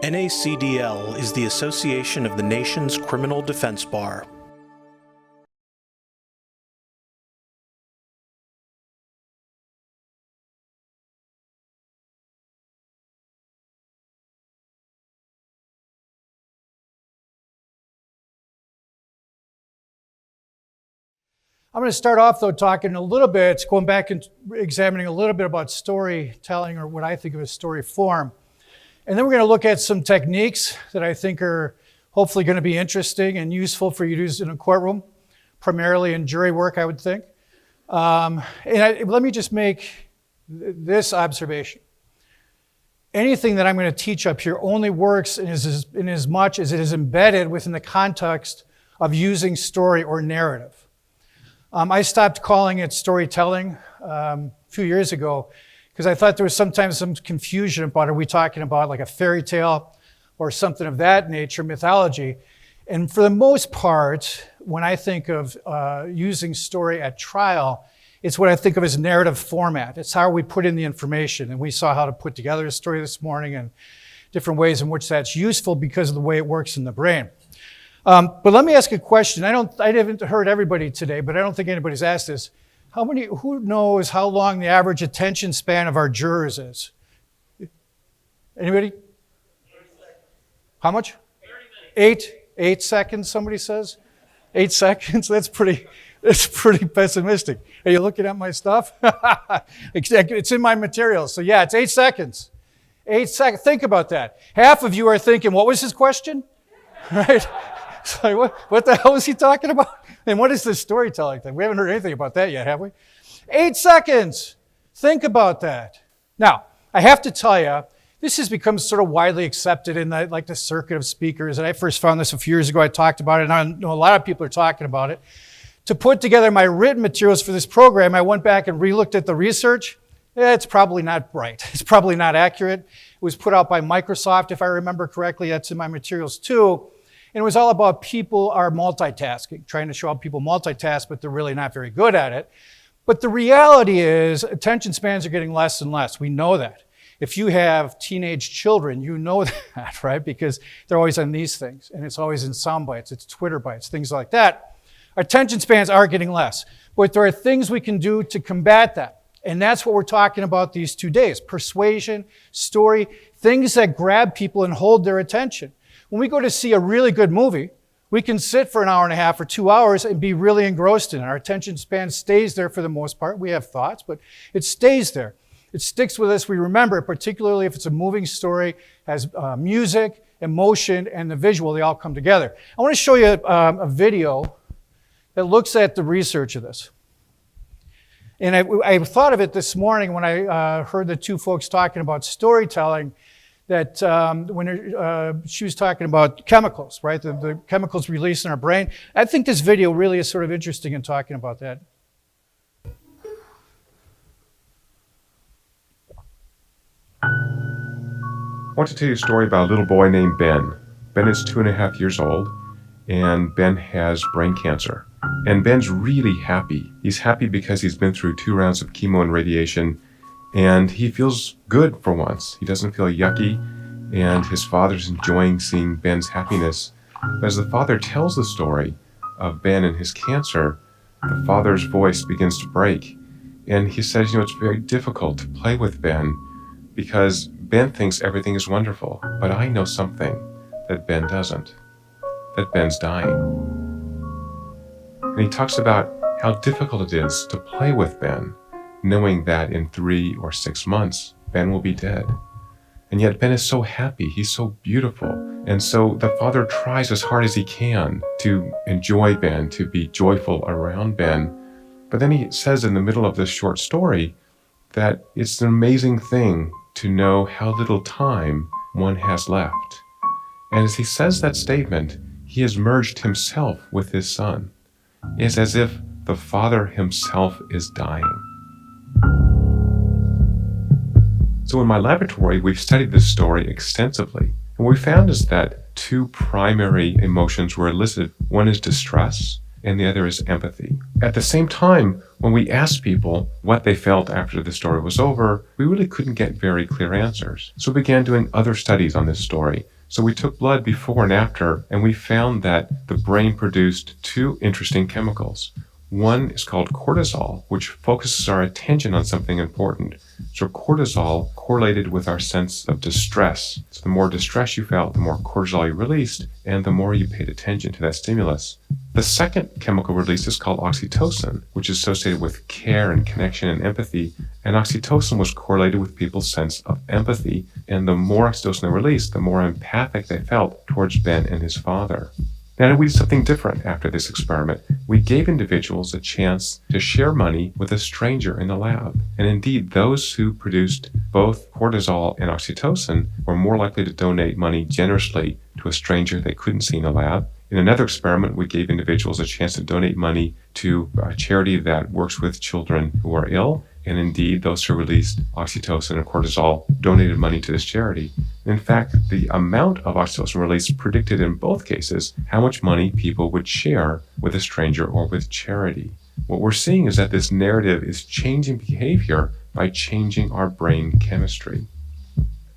NACDL is the association of the nation's criminal defense bar. I'm going to start off, though, talking a little bit, going back and examining a little bit about storytelling, or what I think of as story form. And then we're going to look at some techniques that I think are hopefully going to be interesting and useful for you to use in a courtroom, primarily in jury work, I would think. Let me just make this observation. Anything that I'm going to teach up here only works in as much as it is embedded within the context of using story or narrative. I stopped calling it storytelling a few years ago because I thought there was sometimes some confusion about, are we talking about like a fairy tale or something of that nature, mythology? And for the most part, when I think of using story at trial, it's what I think of as narrative format. It's how we put in the information. And we saw how to put together a story this morning and different ways in which that's useful because of the way it works in the brain. But let me ask a question. I haven't heard everybody today, but I don't think anybody's asked this. Who knows how long the average attention span of our jurors is? Anybody? 30 seconds. How much? 30 minutes. 8 seconds, somebody says? 8 seconds? That's pretty pessimistic. Are you looking at my stuff? It's in my materials. So yeah, it's 8 seconds. 8 seconds. Think about that. Half of you are thinking, what was his question? Right? So what the hell was he talking about? And what is this storytelling thing? We haven't heard anything about that yet, have we? 8 seconds. Think about that. Now, I have to tell you, this has become sort of widely accepted in the circuit of speakers. And I first found this a few years ago. I talked about it, and I know a lot of people are talking about it. To put together my written materials for this program, I went back and re-looked at the research. It's probably not right. It's probably not accurate. It was put out by Microsoft, if I remember correctly. That's in my materials too. And it was all about people are multitasking, trying to show how people multitask, but they're really not very good at it. But the reality is attention spans are getting less and less. We know that. If you have teenage children, you know that, right? Because they're always on these things, and it's always in sound bites, it's Twitter bites, things like that. Our attention spans are getting less, but there are things we can do to combat that. And that's what we're talking about these 2 days. Persuasion, story, things that grab people and hold their attention. When we go to see a really good movie, we can sit for an hour and a half or 2 hours and be really engrossed in it. Our attention span stays there for the most part. We have thoughts, but it stays there. It sticks with us. We remember it, particularly if it's a moving story, has music, emotion, and the visual. They all come together. I want to show you a video that looks at the research of this. And I thought of it this morning when I heard the two folks talking about storytelling, that when she was talking about chemicals, right? The chemicals released in our brain. I think this video really is sort of interesting in talking about that. I want to tell you a story about a little boy named Ben. Ben is 2.5 years old, and Ben has brain cancer. And Ben's really happy. He's happy because he's been through 2 rounds of chemo and radiation, and he feels good for once. He doesn't feel yucky, and his father's enjoying seeing Ben's happiness. But as the father tells the story of Ben and his cancer, the father's voice begins to break. And he says, it's very difficult to play with Ben because Ben thinks everything is wonderful, but I know something that Ben doesn't, that Ben's dying. And he talks about how difficult it is to play with Ben, knowing that in 3 or 6 months, Ben will be dead. And yet Ben is so happy, he's so beautiful. And so the father tries as hard as he can to enjoy Ben, to be joyful around Ben. But then he says in the middle of this short story that it's an amazing thing to know how little time one has left. And as he says that statement, he has merged himself with his son. It's as if the father himself is dying. So in my laboratory, we've studied this story extensively. And what we found is that 2 primary emotions were elicited. One is distress, and the other is empathy. At the same time, when we asked people what they felt after the story was over, we really couldn't get very clear answers. So we began doing other studies on this story. So we took blood before and after, and we found that the brain produced two interesting chemicals. One is called cortisol, which focuses our attention on something important. So cortisol correlated with our sense of distress. So the more distress you felt, the more cortisol you released, and the more you paid attention to that stimulus. The second chemical release is called oxytocin, which is associated with care and connection and empathy. And oxytocin was correlated with people's sense of empathy. And the more oxytocin they released, the more empathic they felt towards Ben and his father. Now, we did something different after this experiment. We gave individuals a chance to share money with a stranger in the lab. And indeed, those who produced both cortisol and oxytocin were more likely to donate money generously to a stranger they couldn't see in the lab. In another experiment, we gave individuals a chance to donate money to a charity that works with children who are ill. And indeed, those who released oxytocin and cortisol donated money to this charity. In fact, the amount of oxytocin released predicted in both cases how much money people would share with a stranger or with charity. What we're seeing is that this narrative is changing behavior by changing our brain chemistry.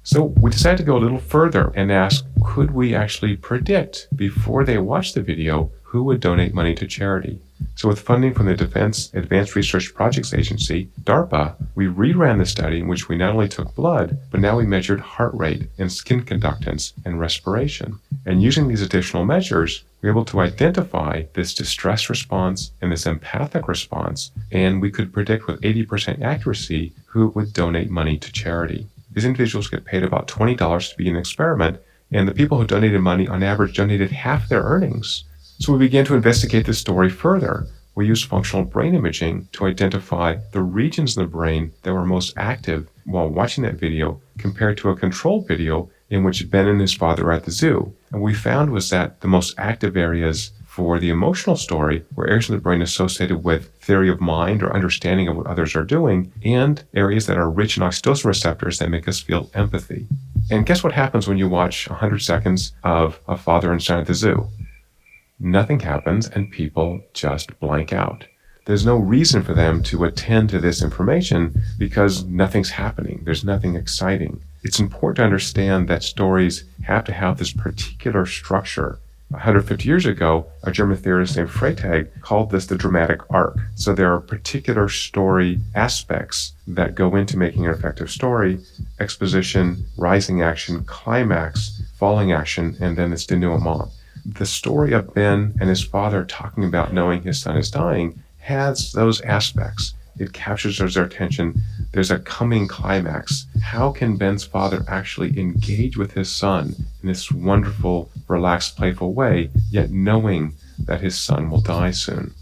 So we decided to go a little further and ask, could we actually predict before they watched the video who would donate money to charity? So with funding from the Defense Advanced Research Projects Agency, DARPA, we reran the study in which we not only took blood, but now we measured heart rate and skin conductance and respiration. And using these additional measures, we were able to identify this distress response and this empathic response, and we could predict with 80% accuracy who would donate money to charity. These individuals get paid about $20 to be an experiment, and the people who donated money on average donated half their earnings. So we began to investigate this story further. We used functional brain imaging to identify the regions in the brain that were most active while watching that video compared to a control video in which Ben and his father were at the zoo. And what we found was that the most active areas for the emotional story were areas of the brain associated with theory of mind or understanding of what others are doing, and areas that are rich in oxytocin receptors that make us feel empathy. And guess what happens when you watch 100 seconds of a father and son at the zoo? Nothing happens and people just blank out. There's no reason for them to attend to this information because nothing's happening. There's nothing exciting. It's important to understand that stories have to have this particular structure. 150 years ago, a German theorist named Freytag called this the dramatic arc. So there are particular story aspects that go into making an effective story: exposition, rising action, climax, falling action, and then its denouement. The story of Ben and his father talking about knowing his son is dying has those aspects. It captures their attention. There's a coming climax. How can Ben's father actually engage with his son in this wonderful, relaxed, playful way, yet knowing that his son will die soon?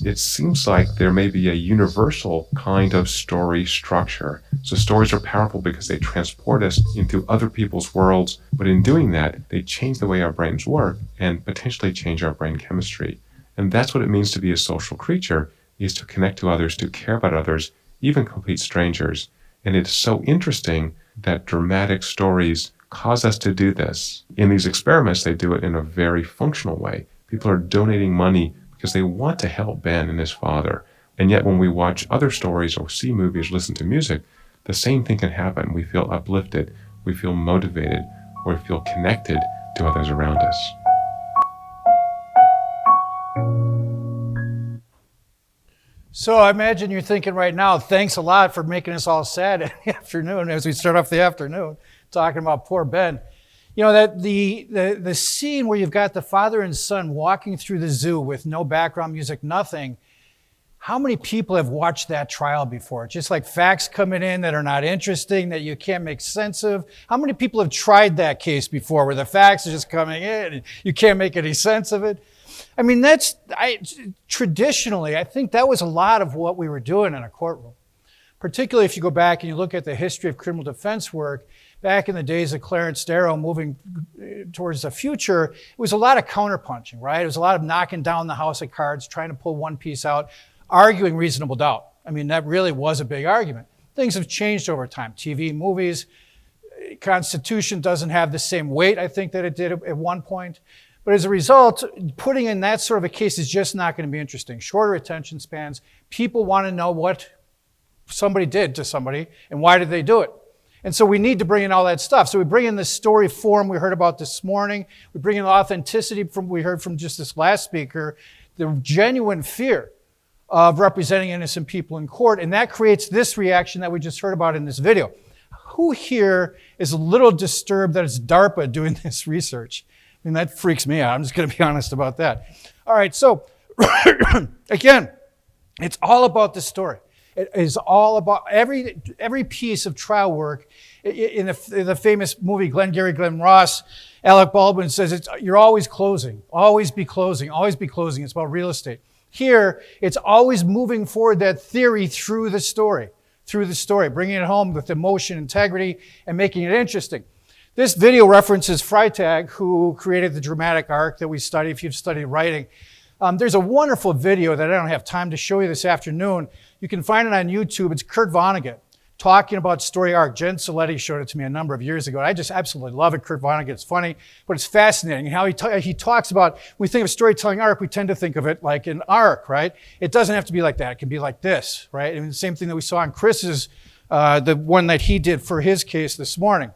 It seems like there may be a universal kind of story structure. So stories are powerful because they transport us into other people's worlds, but in doing that, they change the way our brains work and potentially change our brain chemistry. And that's what it means to be a social creature, is to connect to others, to care about others, even complete strangers. And it's so interesting that dramatic stories cause us to do this. In these experiments, they do it in a very functional way. People are donating money because they want to help Ben and his father. And yet when we watch other stories or see movies, listen to music, the same thing can happen. We feel uplifted, we feel motivated, or we feel connected to others around us. So I imagine you're thinking right now, thanks a lot for making us all sad in the afternoon as we start off the afternoon talking about poor Ben. You know, that the scene where you've got the father and son walking through the zoo with no background music, nothing. How many people have watched that trial before? Just like facts coming in that are not interesting, that you can't make sense of. How many people have tried that case before where the facts are just coming in and you can't make any sense of it? I mean, traditionally, I think that was a lot of what we were doing in a courtroom. Particularly if you go back and you look at the history of criminal defense work, back in the days of Clarence Darrow moving towards the future, it was a lot of counterpunching, right? It was a lot of knocking down the house of cards, trying to pull one piece out, arguing reasonable doubt. I mean, that really was a big argument. Things have changed over time. TV, movies, Constitution doesn't have the same weight, I think, that it did at one point. But as a result, putting in that sort of a case is just not going to be interesting. Shorter attention spans. People want to know what somebody did to somebody and why did they do it. And so we need to bring in all that stuff. So we bring in the story form we heard about this morning. We bring in the authenticity from we heard from just this last speaker, the genuine fear of representing innocent people in court. And that creates this reaction that we just heard about in this video. Who here is a little disturbed that it's DARPA doing this research? I mean, that freaks me out. I'm just going to be honest about that. All right, so again, it's all about the story. It is all about every piece of trial work. In the famous movie Glengarry Glen Ross, Alec Baldwin says you're always closing, always be closing, always be closing. It's about real estate. Here, it's always moving forward that theory through the story, bringing it home with emotion, integrity, and making it interesting. This video references Freytag, who created the dramatic arc that we study if you've studied writing. There's a wonderful video that I don't have time to show you this afternoon. You can find it on YouTube. It's Kurt Vonnegut talking about story arc. Jen Soletti showed it to me a number of years ago. I just absolutely love it. Kurt Vonnegut's funny, but it's fascinating. And how he talks about, when we think of storytelling arc, we tend to think of it like an arc, right? It doesn't have to be like that. It can be like this, right? I mean, the same thing that we saw in Chris's, the one that he did for his case this morning.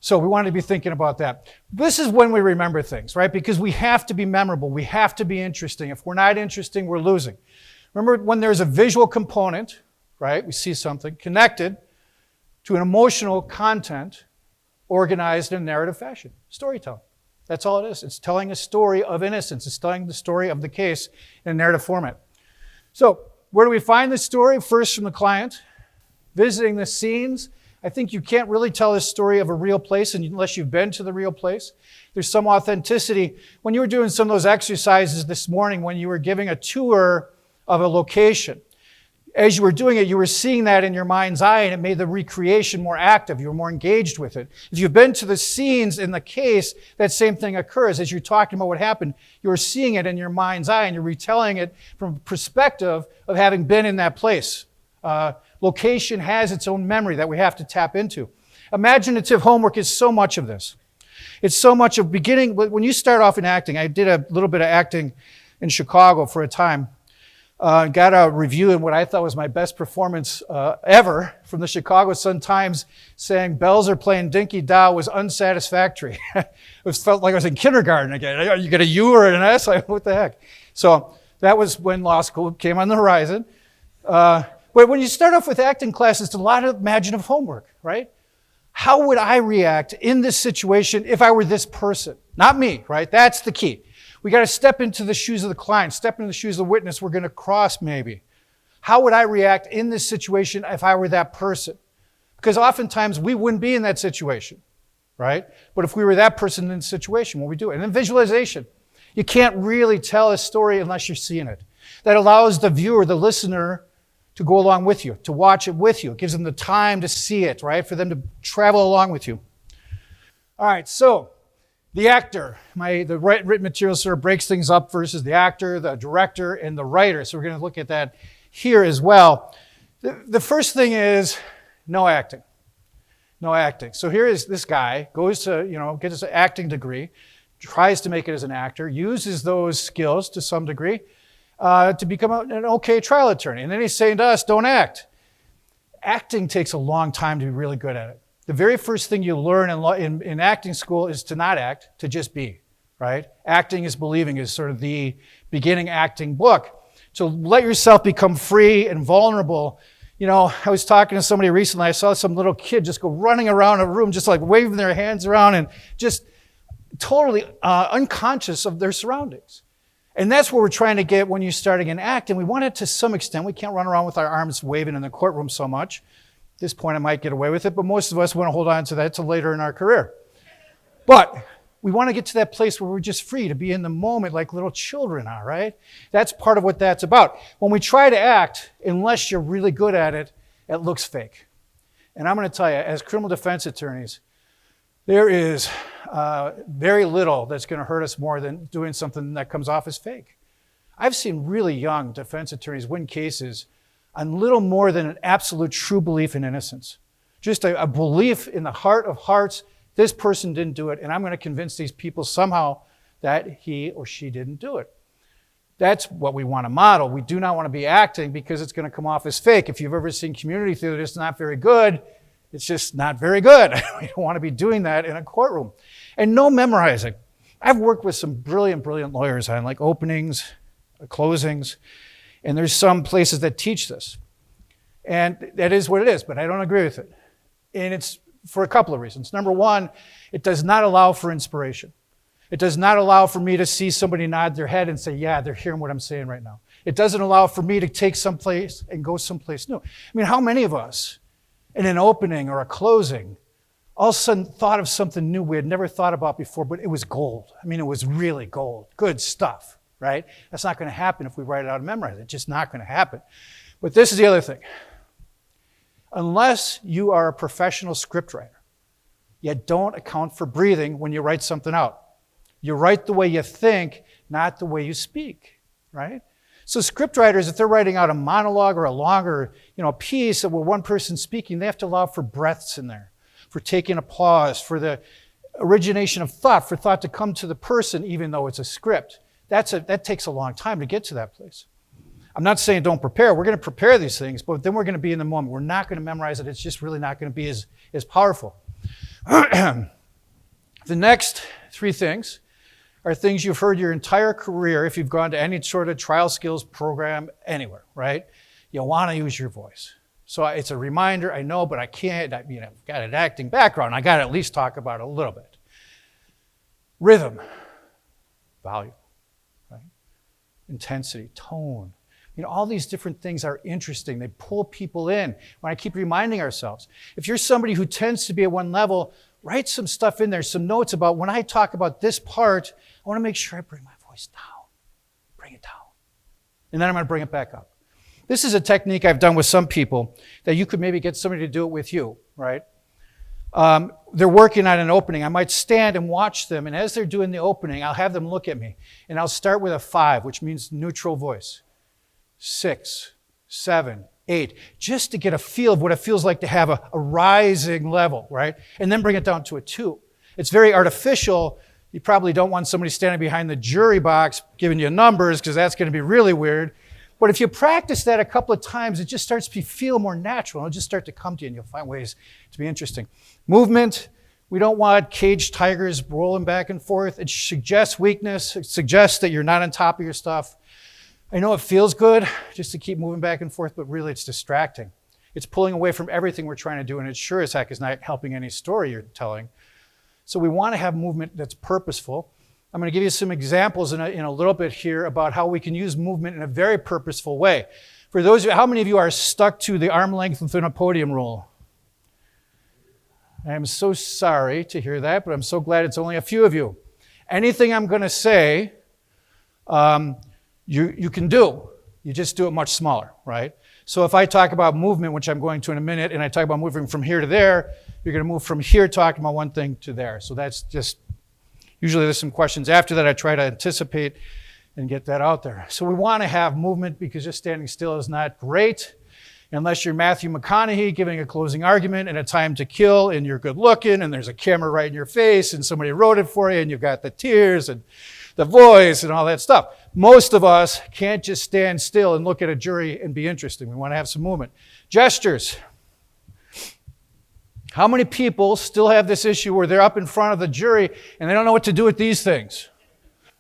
So we wanted to be thinking about that. This is when we remember things, right? Because we have to be memorable. We have to be interesting. If we're not interesting, we're losing. Remember when there's a visual component, right? We see something connected to an emotional content organized in a narrative fashion. Storytelling. That's all it is. It's telling a story of innocence. It's telling the story of the case in a narrative format. So where do we find the story? First from the client, visiting the scenes. I think you can't really tell a story of a real place unless you've been to the real place. There's some authenticity. When you were doing some of those exercises this morning, when you were giving a tour of a location, as you were doing it, you were seeing that in your mind's eye, and it made the recreation more active. You were more engaged with it. If you've been to the scenes in the case, that same thing occurs. As you're talking about what happened, you're seeing it in your mind's eye, and you're retelling it from a perspective of having been in that place. Location has its own memory that we have to tap into. Imaginative homework is so much of this. It's so much of beginning, when you start off in acting, I did a little bit of acting in Chicago for a time. Got a review in what I thought was my best performance ever from the Chicago Sun-Times saying Belzer playing Dinky Dow was unsatisfactory. It felt like I was in kindergarten again. You get a U or an S? What the heck? So that was when law school came on the horizon. But when you start off with acting class, it's a lot of imaginative homework, right? How would I react in this situation if I were this person? Not me, right? That's the key. We got to step into the shoes of the client, step into the shoes of the witness we're going to cross maybe. How would I react in this situation if I were that person? Because oftentimes we wouldn't be in that situation, right? But if we were that person in the situation, what we do? And then visualization. You can't really tell a story unless you're seeing it. That allows the viewer, the listener, to go along with you, to watch it with you. It gives them the time to see it, right? For them to travel along with you. All right, so the actor, the written material sort of breaks things up versus the actor, the director, and the writer. So we're going to look at that here as well. The first thing is no acting. No acting. So here is this guy, goes to, gets his acting degree, tries to make it as an actor, uses those skills to some degree, to become an okay trial attorney. And then he's saying to us, don't act. Acting takes a long time to be really good at it. The very first thing you learn in acting school is to not act, to just be, right? Acting is believing is sort of the beginning acting book. So let yourself become free and vulnerable. I was talking to somebody recently. I saw some little kid just go running around a room, just like waving their hands around and just totally unconscious of their surroundings. And that's what we're trying to get when you're starting an act. And we want it to some extent. We can't run around with our arms waving in the courtroom so much. At this point, I might get away with it, but most of us want to hold on to that till later in our career. But we want to get to that place where we're just free to be in the moment like little children are, right? That's part of what that's about. When we try to act, unless you're really good at it, it looks fake. And I'm going to tell you, as criminal defense attorneys, there is very little that's going to hurt us more than doing something that comes off as fake. I've seen really young defense attorneys win cases on little more than an absolute true belief in innocence. Just a belief in the heart of hearts, this person didn't do it, and I'm going to convince these people somehow that he or she didn't do it. That's what we want to model. We do not want to be acting because it's going to come off as fake. If you've ever seen community theater, it's not very good. It's just not very good. We don't want to be doing that in a courtroom. And no memorizing. I've worked with some brilliant lawyers on like openings, closings, and there's some places that teach this. And that is what it is, but I don't agree with it. And it's for a couple of reasons. Number one, it does not allow for inspiration. It does not allow for me to see somebody nod their head and say, yeah, they're hearing what I'm saying right now. It doesn't allow for me to take someplace and go someplace new. I mean, how many of us in an opening or a closing all of a sudden thought of something new we had never thought about before, but it was gold. I mean, it was really gold. Good stuff, right? That's not going to happen if we write it out and memorize it. It's just not going to happen. But this is the other thing. Unless you are a professional scriptwriter, you don't account for breathing when you write something out. You write the way you think, not the way you speak, right? So scriptwriters, if they're writing out a monologue or a longer, piece where one person's speaking, they have to allow for breaths in there, for taking a pause, for the origination of thought, for thought to come to the person, even though it's a script. That takes a long time to get to that place. I'm not saying don't prepare. We're going to prepare these things, but then we're going to be in the moment. We're not going to memorize it. It's just really not going to be as powerful. The next three things are things you've heard your entire career if you've gone to any sort of trial skills program anywhere, right? You want to use your voice. So it's a reminder, I know, but I can't. I've got an acting background. I got to at least talk about it a little bit. Rhythm, volume, right? Intensity, tone. All these different things are interesting. They pull people in. When I keep reminding ourselves, if you're somebody who tends to be at one level, write some stuff in there, some notes about when I talk about this part, I want to make sure I bring my voice down. Bring it down. And then I'm going to bring it back up. This is a technique I've done with some people that you could maybe get somebody to do it with you, right? They're working on an opening. I might stand and watch them, and as they're doing the opening, I'll have them look at me, and I'll start with a 5, which means neutral voice. 6, 7, 8, just to get a feel of what it feels like to have a rising level, right? And then bring it down to a 2. It's very artificial. You probably don't want somebody standing behind the jury box giving you numbers because that's going to be really weird. But if you practice that a couple of times, it just starts to feel more natural. It'll just start to come to you and you'll find ways to be interesting. Movement. We don't want caged tigers rolling back and forth. It suggests weakness. It suggests that you're not on top of your stuff. I know it feels good just to keep moving back and forth, but really it's distracting. It's pulling away from everything we're trying to do, and it sure as heck is not helping any story you're telling. So we want to have movement that's purposeful. I'm going to give you some examples in a little bit here about how we can use movement in a very purposeful way. For those of you, how many of you are stuck to the arm length within a podium rule? I am so sorry to hear that, but I'm so glad it's only a few of you. Anything I'm going to say, you can do. You just do it much smaller, right? So if I talk about movement, which I'm going to in a minute, and I talk about moving from here to there, you're going to move from here talking about one thing to there. So that's just, usually there's some questions after that. I try to anticipate and get that out there. So we want to have movement because just standing still is not great. Unless you're Matthew McConaughey giving a closing argument and a time to kill, and you're good looking, and there's a camera right in your face, and somebody wrote it for you, and you've got the tears and the voice and all that stuff. Most of us can't just stand still and look at a jury and be interesting. We want to have some movement. Gestures. How many people still have this issue where they're up in front of the jury and they don't know what to do with these things?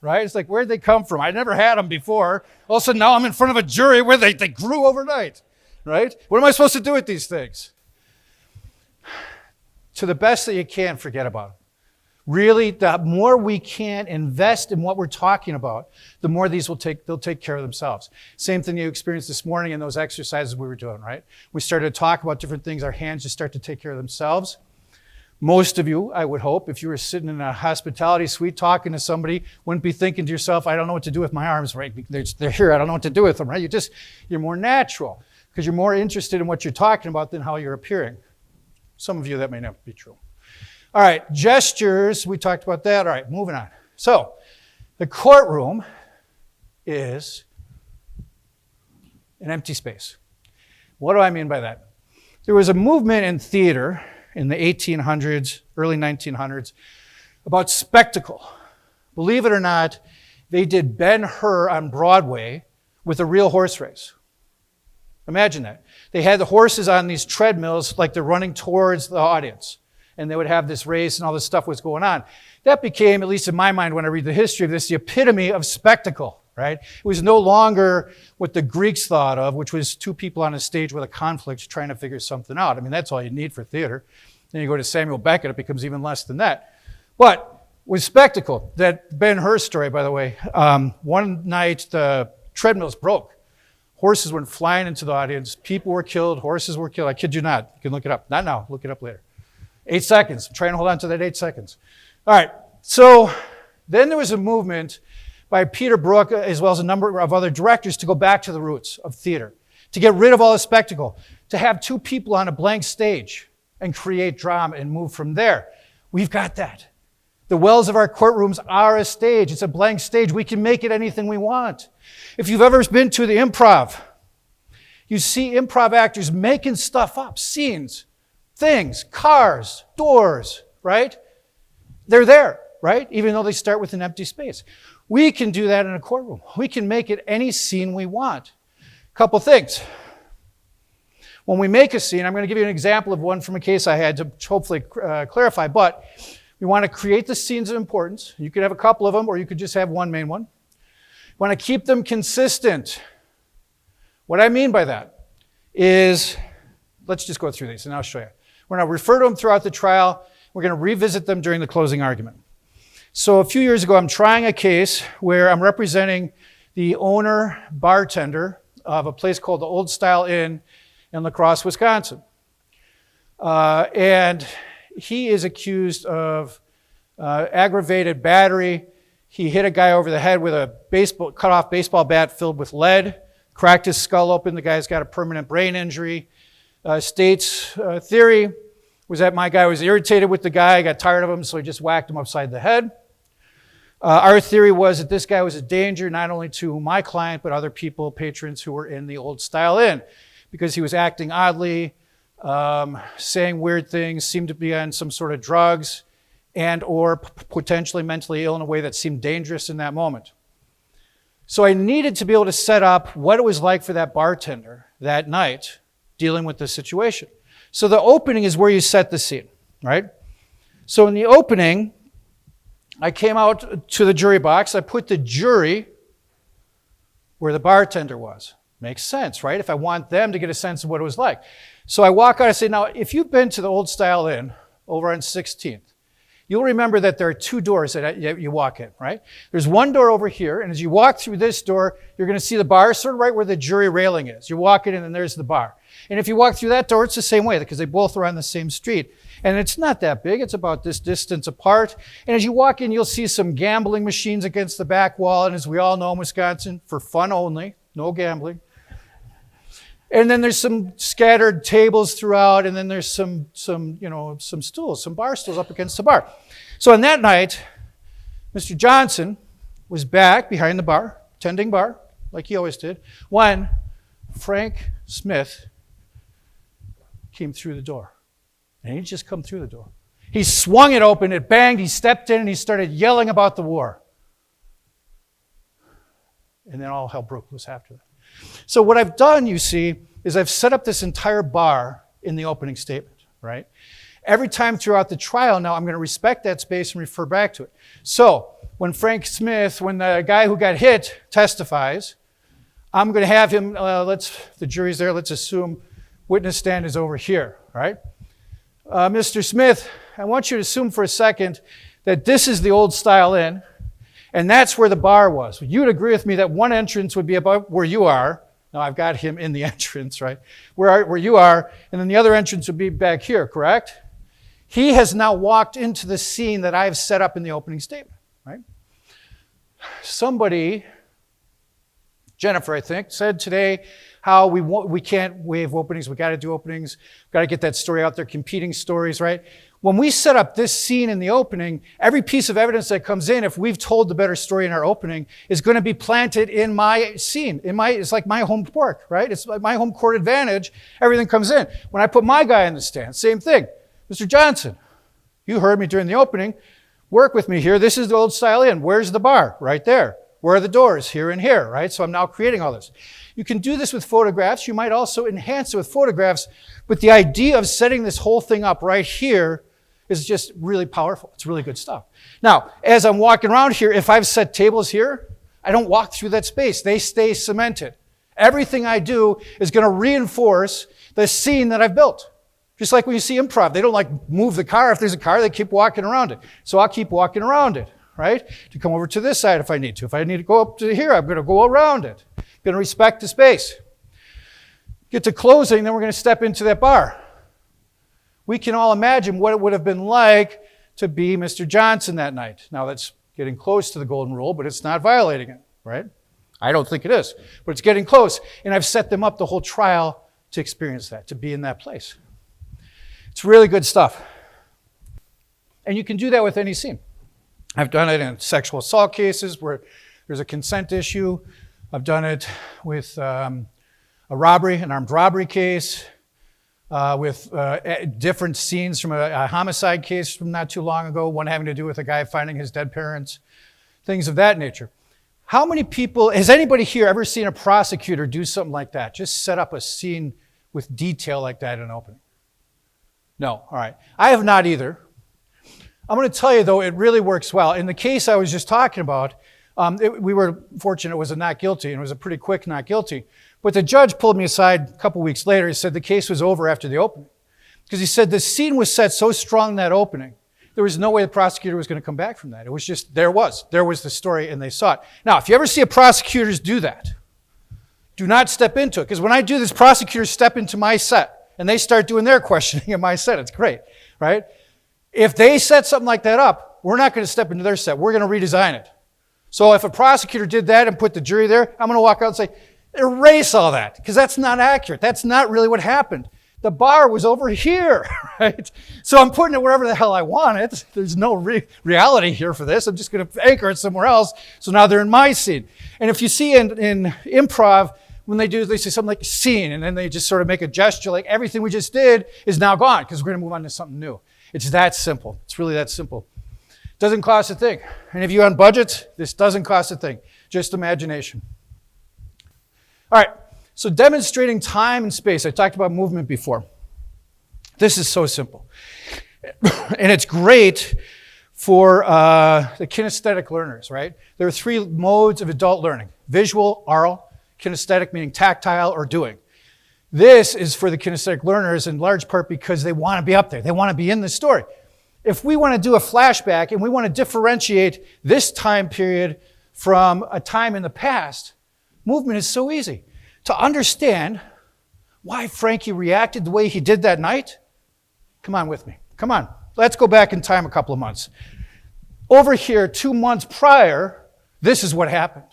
Right? It's like, where'd they come from? I never had them before. All of a sudden now I'm in front of a jury where they grew overnight. Right? What am I supposed to do with these things? To the best that you can, forget about them. Really, the more we can invest in what we're talking about, the more they'll take care of themselves. Same thing you experienced this morning in those exercises we were doing, right? We started to talk about different things. Our hands just start to take care of themselves. Most of you, I would hope, if you were sitting in a hospitality suite talking to somebody, wouldn't be thinking to yourself, I don't know what to do with my arms, right? They're here, I don't know what to do with them, right? You're more natural because you're more interested in what you're talking about than how you're appearing. Some of you, that may not be true. All right, gestures, we talked about that. All right, moving on. So, the courtroom is an empty space. What do I mean by that? There was a movement in theater in the 1800s, early 1900s, about spectacle, believe it or not, they did Ben-Hur on Broadway with a real horse race. Imagine that. They had the horses on these treadmills like they're running towards the audience. And they would have this race and all this stuff was going on. That became, at least in my mind when I read the history of this, the epitome of spectacle, right? It was no longer what the Greeks thought of, which was two people on a stage with a conflict trying to figure something out. I mean, that's all you need for theater. Then you go to Samuel Beckett, it becomes even less than that. But with spectacle, that Ben-Hur story, by the way, one night the treadmills broke. Horses went flying into the audience. People were killed. Horses were killed. I kid you not. You can look it up. Not now. Look it up later. 8 seconds. I'm trying to hold on to that 8 seconds. All right. So then there was a movement by Peter Brook, as well as a number of other directors, to go back to the roots of theater, to get rid of all the spectacle, to have two people on a blank stage and create drama and move from there. We've got that. The wells of our courtrooms are a stage. It's a blank stage. We can make it anything we want. If you've ever been to the improv, you see improv actors making stuff up, scenes, things, cars, doors, right? They're there, right? Even though they start with an empty space. We can do that in a courtroom. We can make it any scene we want. Couple things. When we make a scene, I'm going to give you an example of one from a case I had to hopefully clarify, but we want to create the scenes of importance. You could have a couple of them, or you could just have one main one. You want to keep them consistent. What I mean by that is, let's just go through these and I'll show you. We're going to refer to them throughout the trial. We're going to revisit them during the closing argument. So a few years ago, I'm trying a case where I'm representing the owner, bartender of a place called the Old Style Inn in La Crosse, Wisconsin. And he is accused of aggravated battery. He hit a guy over the head with a cut-off baseball bat filled with lead, cracked his skull open. The guy's got a permanent brain injury. State's theory was that my guy was irritated with the guy, got tired of him, so he just whacked him upside the head. Our theory was that this guy was a danger not only to my client, but other people, patrons who were in the Old Style Inn, because he was acting oddly, saying weird things, seemed to be on some sort of drugs, and or potentially mentally ill in a way that seemed dangerous in that moment. So I needed to be able to set up what it was like for that bartender that night dealing with this situation. So the opening is where you set the scene, right? So in the opening, I came out to the jury box. I put the jury where the bartender was. Makes sense, right? If I want them to get a sense of what it was like. So I walk out, I say, now, if you've been to the Old Style Inn over on 16th, you'll remember that there are two doors that you walk in, right? There's one door over here, and as you walk through this door, you're going to see the bar sort of right where the jury railing is. You're walking in, and there's the bar. And if you walk through that door, it's the same way, because they both are on the same street. And it's not that big. It's about this distance apart. And as you walk in, you'll see some gambling machines against the back wall. And as we all know in Wisconsin, for fun only, no gambling. And then there's some scattered tables throughout, and then there's some stools, some bar stools up against the bar. So on that night, Mr. Johnson was back behind the bar, tending bar, like he always did, when Frank Smith came through the door. And he just come through the door. He swung it open, it banged, he stepped in, and he started yelling about the war. And then all hell broke loose after that. So what I've done, you see, is I've set up this entire bar in the opening statement, right? Every time throughout the trial now, I'm going to respect that space and refer back to it. So when Frank Smith, when the guy who got hit testifies, I'm going to have him, the jury's there, let's assume witness stand is over here, right? Mr. Smith, I want you to assume for a second that this is the Old Style Inn, and that's where the bar was. You'd agree with me that one entrance would be about where you are. Now I've got him in the entrance, right? Where you are, and then the other entrance would be back here, correct? He has now walked into the scene that I've set up in the opening statement, right? Somebody, Jennifer, I think, said today how we can't waive openings. We got to do openings. Got to get that story out there, competing stories, right? When we set up this scene in the opening, every piece of evidence that comes in, if we've told the better story in our opening, is going to be planted in my scene. It's like my home court, right? It's like my home court advantage. Everything comes in. When I put my guy in the stand, same thing. Mr. Johnson, you heard me during the opening. Work with me here. This is the old style inn. Where's the bar? Right there. Where are the doors? Here and here, right? So I'm now creating all this. You can do this with photographs. You might also enhance it with photographs, but the idea of setting this whole thing up right here is just really powerful. It's really good stuff. Now, as I'm walking around here, if I've set tables here, I don't walk through that space. They stay cemented. Everything I do is going to reinforce the scene that I've built. Just like when you see improv, they don't like move the car. If there's a car, they keep walking around it. So I'll keep walking around it, right? To come over to this side if I need to. If I need to go up to here, I'm going to go around it. I'm going to respect the space. Get to closing, then we're going to step into that bar. We can all imagine what it would have been like to be Mr. Johnson that night. Now that's getting close to the golden rule, but it's not violating it, right? I don't think it is, but it's getting close. And I've set them up the whole trial to experience that, to be in that place. It's really good stuff. And you can do that with any scene. I've done it in sexual assault cases where there's a consent issue. I've done it with a robbery, an armed robbery case, with different scenes from a homicide case from not too long ago, one having to do with a guy finding his dead parents, things of that nature. How many people, has anybody here ever seen a prosecutor do something like that? Just set up a scene with detail like that in an opening? No, all right. I have not either. I'm going to tell you, though, it really works well. In the case I was just talking about, we were fortunate it was a not guilty, and it was a pretty quick not guilty. But the judge pulled me aside a couple weeks later. He said the case was over after the opening. Because he said the scene was set so strong in that opening, there was no way the prosecutor was going to come back from that. It was just, there was the story, and they saw it. Now, if you ever see a prosecutors do that, do not step into it. Because when I do this, prosecutors step into my set, and they start doing their questioning in my set. It's great, right? If they set something like that up, we're not going to step into their set. We're going to redesign it. So if a prosecutor did that and put the jury there, I'm going to walk out and say, erase all that, because that's not accurate. That's not really what happened. The bar was over here, right? So I'm putting it wherever the hell I want it. There's no reality here for this. I'm just going to anchor it somewhere else. So now they're in my scene. And if you see in improv, when they say something like scene, and then they just sort of make a gesture like everything we just did is now gone because we're going to move on to something new. It's that simple. It's really that simple. Doesn't cost a thing. And if you're on budget, this doesn't cost a thing. Just imagination. All right, so demonstrating time and space. I talked about movement before. This is so simple. And it's great for the kinesthetic learners, right? There are 3 modes of adult learning: visual, oral, kinesthetic, meaning tactile or doing. This is for the kinesthetic learners in large part because they want to be up there. They want to be in the story. If we want to do a flashback and we want to differentiate this time period from a time in the past, movement is so easy. To understand why Frankie reacted the way he did that night, come on with me. Come on. Let's go back in time a couple of months. Over here, 2 months prior, this is what happened.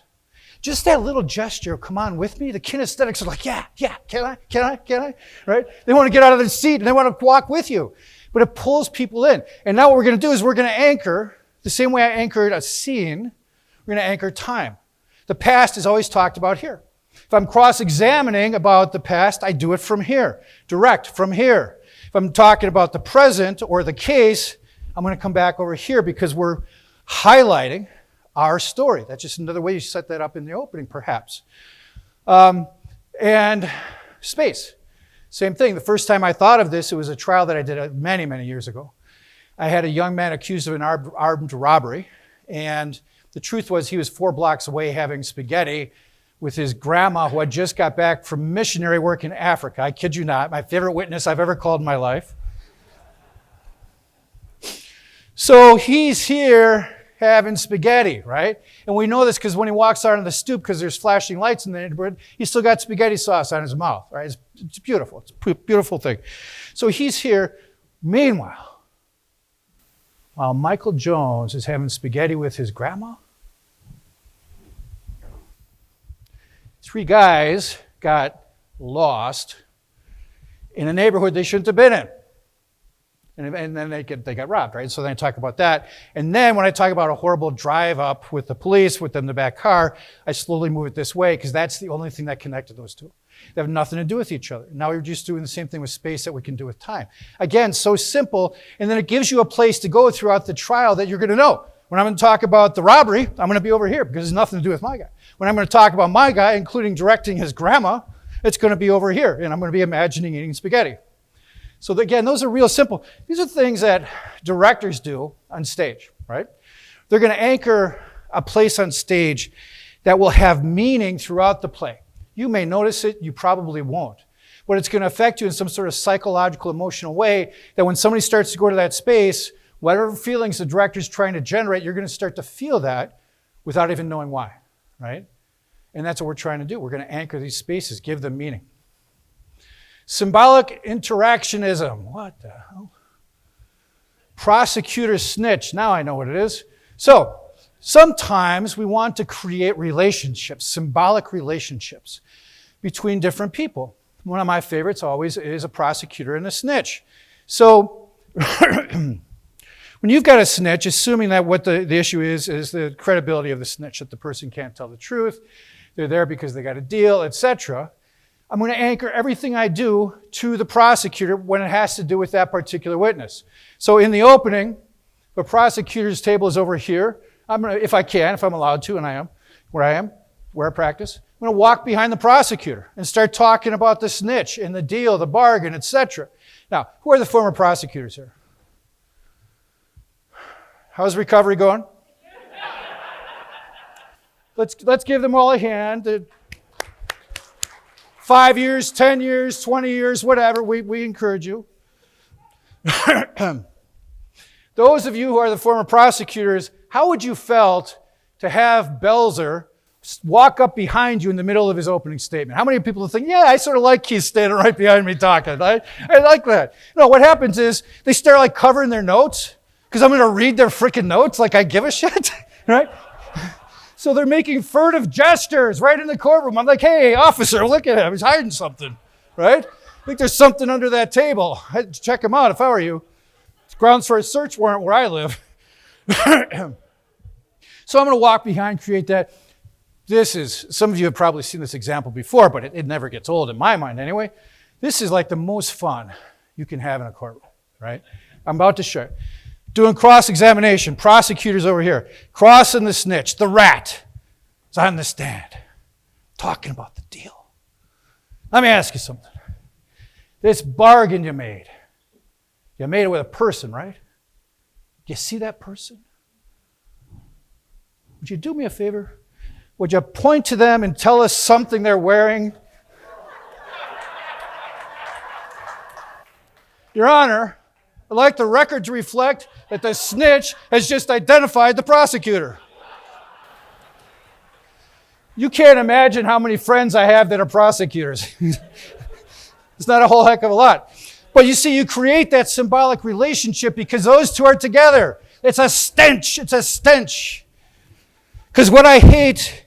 Just that little gesture, come on with me, the kinesthetics are like, yeah, can I, right? They want to get out of their seat and they want to walk with you. But it pulls people in. And now what we're going to do is we're going to anchor, the same way I anchored a scene, we're going to anchor time. The past is always talked about here. If I'm cross-examining about the past, I do it from here, direct from here. If I'm talking about the present or the case, I'm going to come back over here because we're highlighting our story. That's just another way you set that up in the opening, perhaps. And space. Same thing. The first time I thought of this, it was a trial that I did many, many years ago. I had a young man accused of an armed robbery, and the truth was he was 4 blocks away having spaghetti with his grandma who had just got back from missionary work in Africa. I kid you not, my favorite witness I've ever called in my life. So he's here having spaghetti, right? And we know this because when he walks out on the stoop, because there's flashing lights in the neighborhood, he's still got spaghetti sauce on his mouth, right? It's beautiful. It's a beautiful thing. So he's here. Meanwhile, while Michael Jones is having spaghetti with his grandma, 3 guys got lost in a neighborhood they shouldn't have been in. And then they got robbed, right? So then I talk about that. And then when I talk about a horrible drive up with the police, with them in the back car, I slowly move it this way because that's the only thing that connected those 2. They have nothing to do with each other. Now we're just doing the same thing with space that we can do with time. Again, so simple, and then it gives you a place to go throughout the trial that you're going to know. When I'm going to talk about the robbery, I'm going to be over here because it's nothing to do with my guy. When I'm going to talk about my guy, including directing his grandma, it's going to be over here, and I'm going to be imagining eating spaghetti. So again, those are real simple. These are things that directors do on stage, right? They're going to anchor a place on stage that will have meaning throughout the play. You may notice it, you probably won't. But it's going to affect you in some sort of psychological, emotional way that when somebody starts to go to that space, whatever feelings the director's trying to generate, you're going to start to feel that without even knowing why, right? And that's what we're trying to do. We're going to anchor these spaces, give them meaning. Symbolic interactionism. What the hell? Prosecutor snitch. Now I know what it is. So, sometimes we want to create relationships, symbolic relationships between different people. One of my favorites always is a prosecutor and a snitch. So, when you've got a snitch, assuming that what the issue is the credibility of the snitch, that the person can't tell the truth, they're there because they got a deal, etc., I'm going to anchor everything I do to the prosecutor when it has to do with that particular witness. So in the opening, the prosecutor's table is over here. I'm going to, if I'm allowed to, and I am, where I practice, I'm going to walk behind the prosecutor and start talking about the snitch and the deal, the bargain, etc. Now, who are the former prosecutors here? How's recovery going? Let's give them all a hand. 5 years, 10 years, 20 years, whatever, we encourage you. Those of you who are the former prosecutors, how would you felt to have Belzer walk up behind you in the middle of his opening statement? How many people think, yeah, I sort of like Keith standing right behind me talking. I like that. No, what happens is they start like covering their notes because I'm going to read their freaking notes like I give a shit, right? So they're making furtive gestures right in the courtroom. I'm like, hey, officer, look at him. He's hiding something, right? I think there's something under that table. I'd check him out if I were you. It's grounds for a search warrant where I live. So I'm going to walk behind, create that. Some of you have probably seen this example before, but it never gets old in my mind anyway. This is like the most fun you can have in a courtroom, right? I'm about to show you. Doing cross-examination, prosecutors over here, crossing the snitch, the rat is on the stand, talking about the deal. Let me ask you something. This bargain you made it with a person, right? You see that person? Would you do me a favor? Would you point to them and tell us something they're wearing? Your Honor, I'd like the record to reflect that the snitch has just identified the prosecutor. You can't imagine how many friends I have that are prosecutors. It's not a whole heck of a lot. But you see, you create that symbolic relationship because those two are together. It's a stench. It's a stench. Because what I hate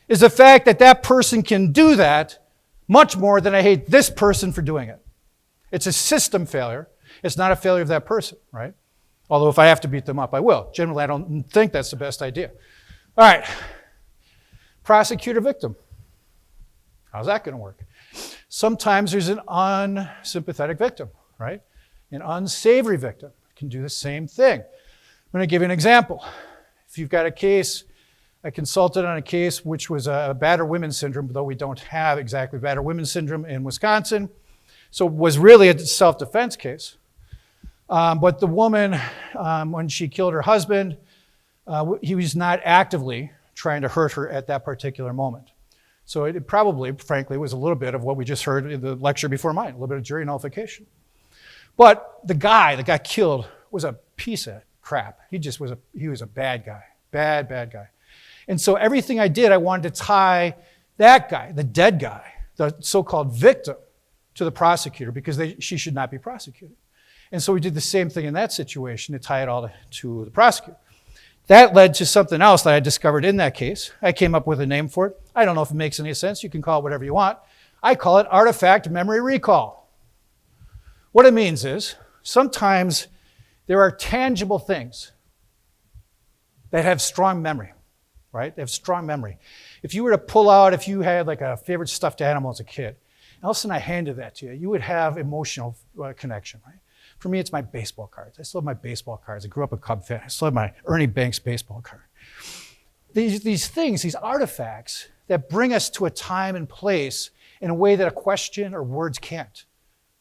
is the fact that that person can do that much more than I hate this person for doing it. It's a system failure. It's not a failure of that person, right? Although if I have to beat them up, I will. Generally, I don't think that's the best idea. All right. Prosecutor victim. How's that going to work? Sometimes there's an unsympathetic victim, right? An unsavory victim can do the same thing. I'm going to give you an example. If you've got a case, I consulted on a case which was a battered women syndrome, though we don't have exactly battered women syndrome in Wisconsin. So it was really a self-defense case. But the woman, when she killed her husband, he was not actively trying to hurt her at that particular moment. So it probably, frankly, was a little bit of what we just heard in the lecture before mine, a little bit of jury nullification. But the guy that got killed was a piece of crap. He was a bad guy, bad guy. And so everything I did, I wanted to tie that guy, the dead guy, the so-called victim, to the prosecutor because she should not be prosecuted. And so we did the same thing in that situation to tie it all to the prosecutor. That led to something else that I discovered in that case. I came up with a name for it. I don't know if it makes any sense. You can call it whatever you want. I call it artifact memory recall. What it means is sometimes there are tangible things that have strong memory, right? They have strong memory. If you were to pull out, if you had like a favorite stuffed animal as a kid, all of a sudden I handed that to you, you would have emotional connection, right? For me, it's my baseball cards. I still have my baseball cards. I grew up a Cub fan. I still have my Ernie Banks baseball card. These things, these artifacts that bring us to a time and place in a way that a question or words can't,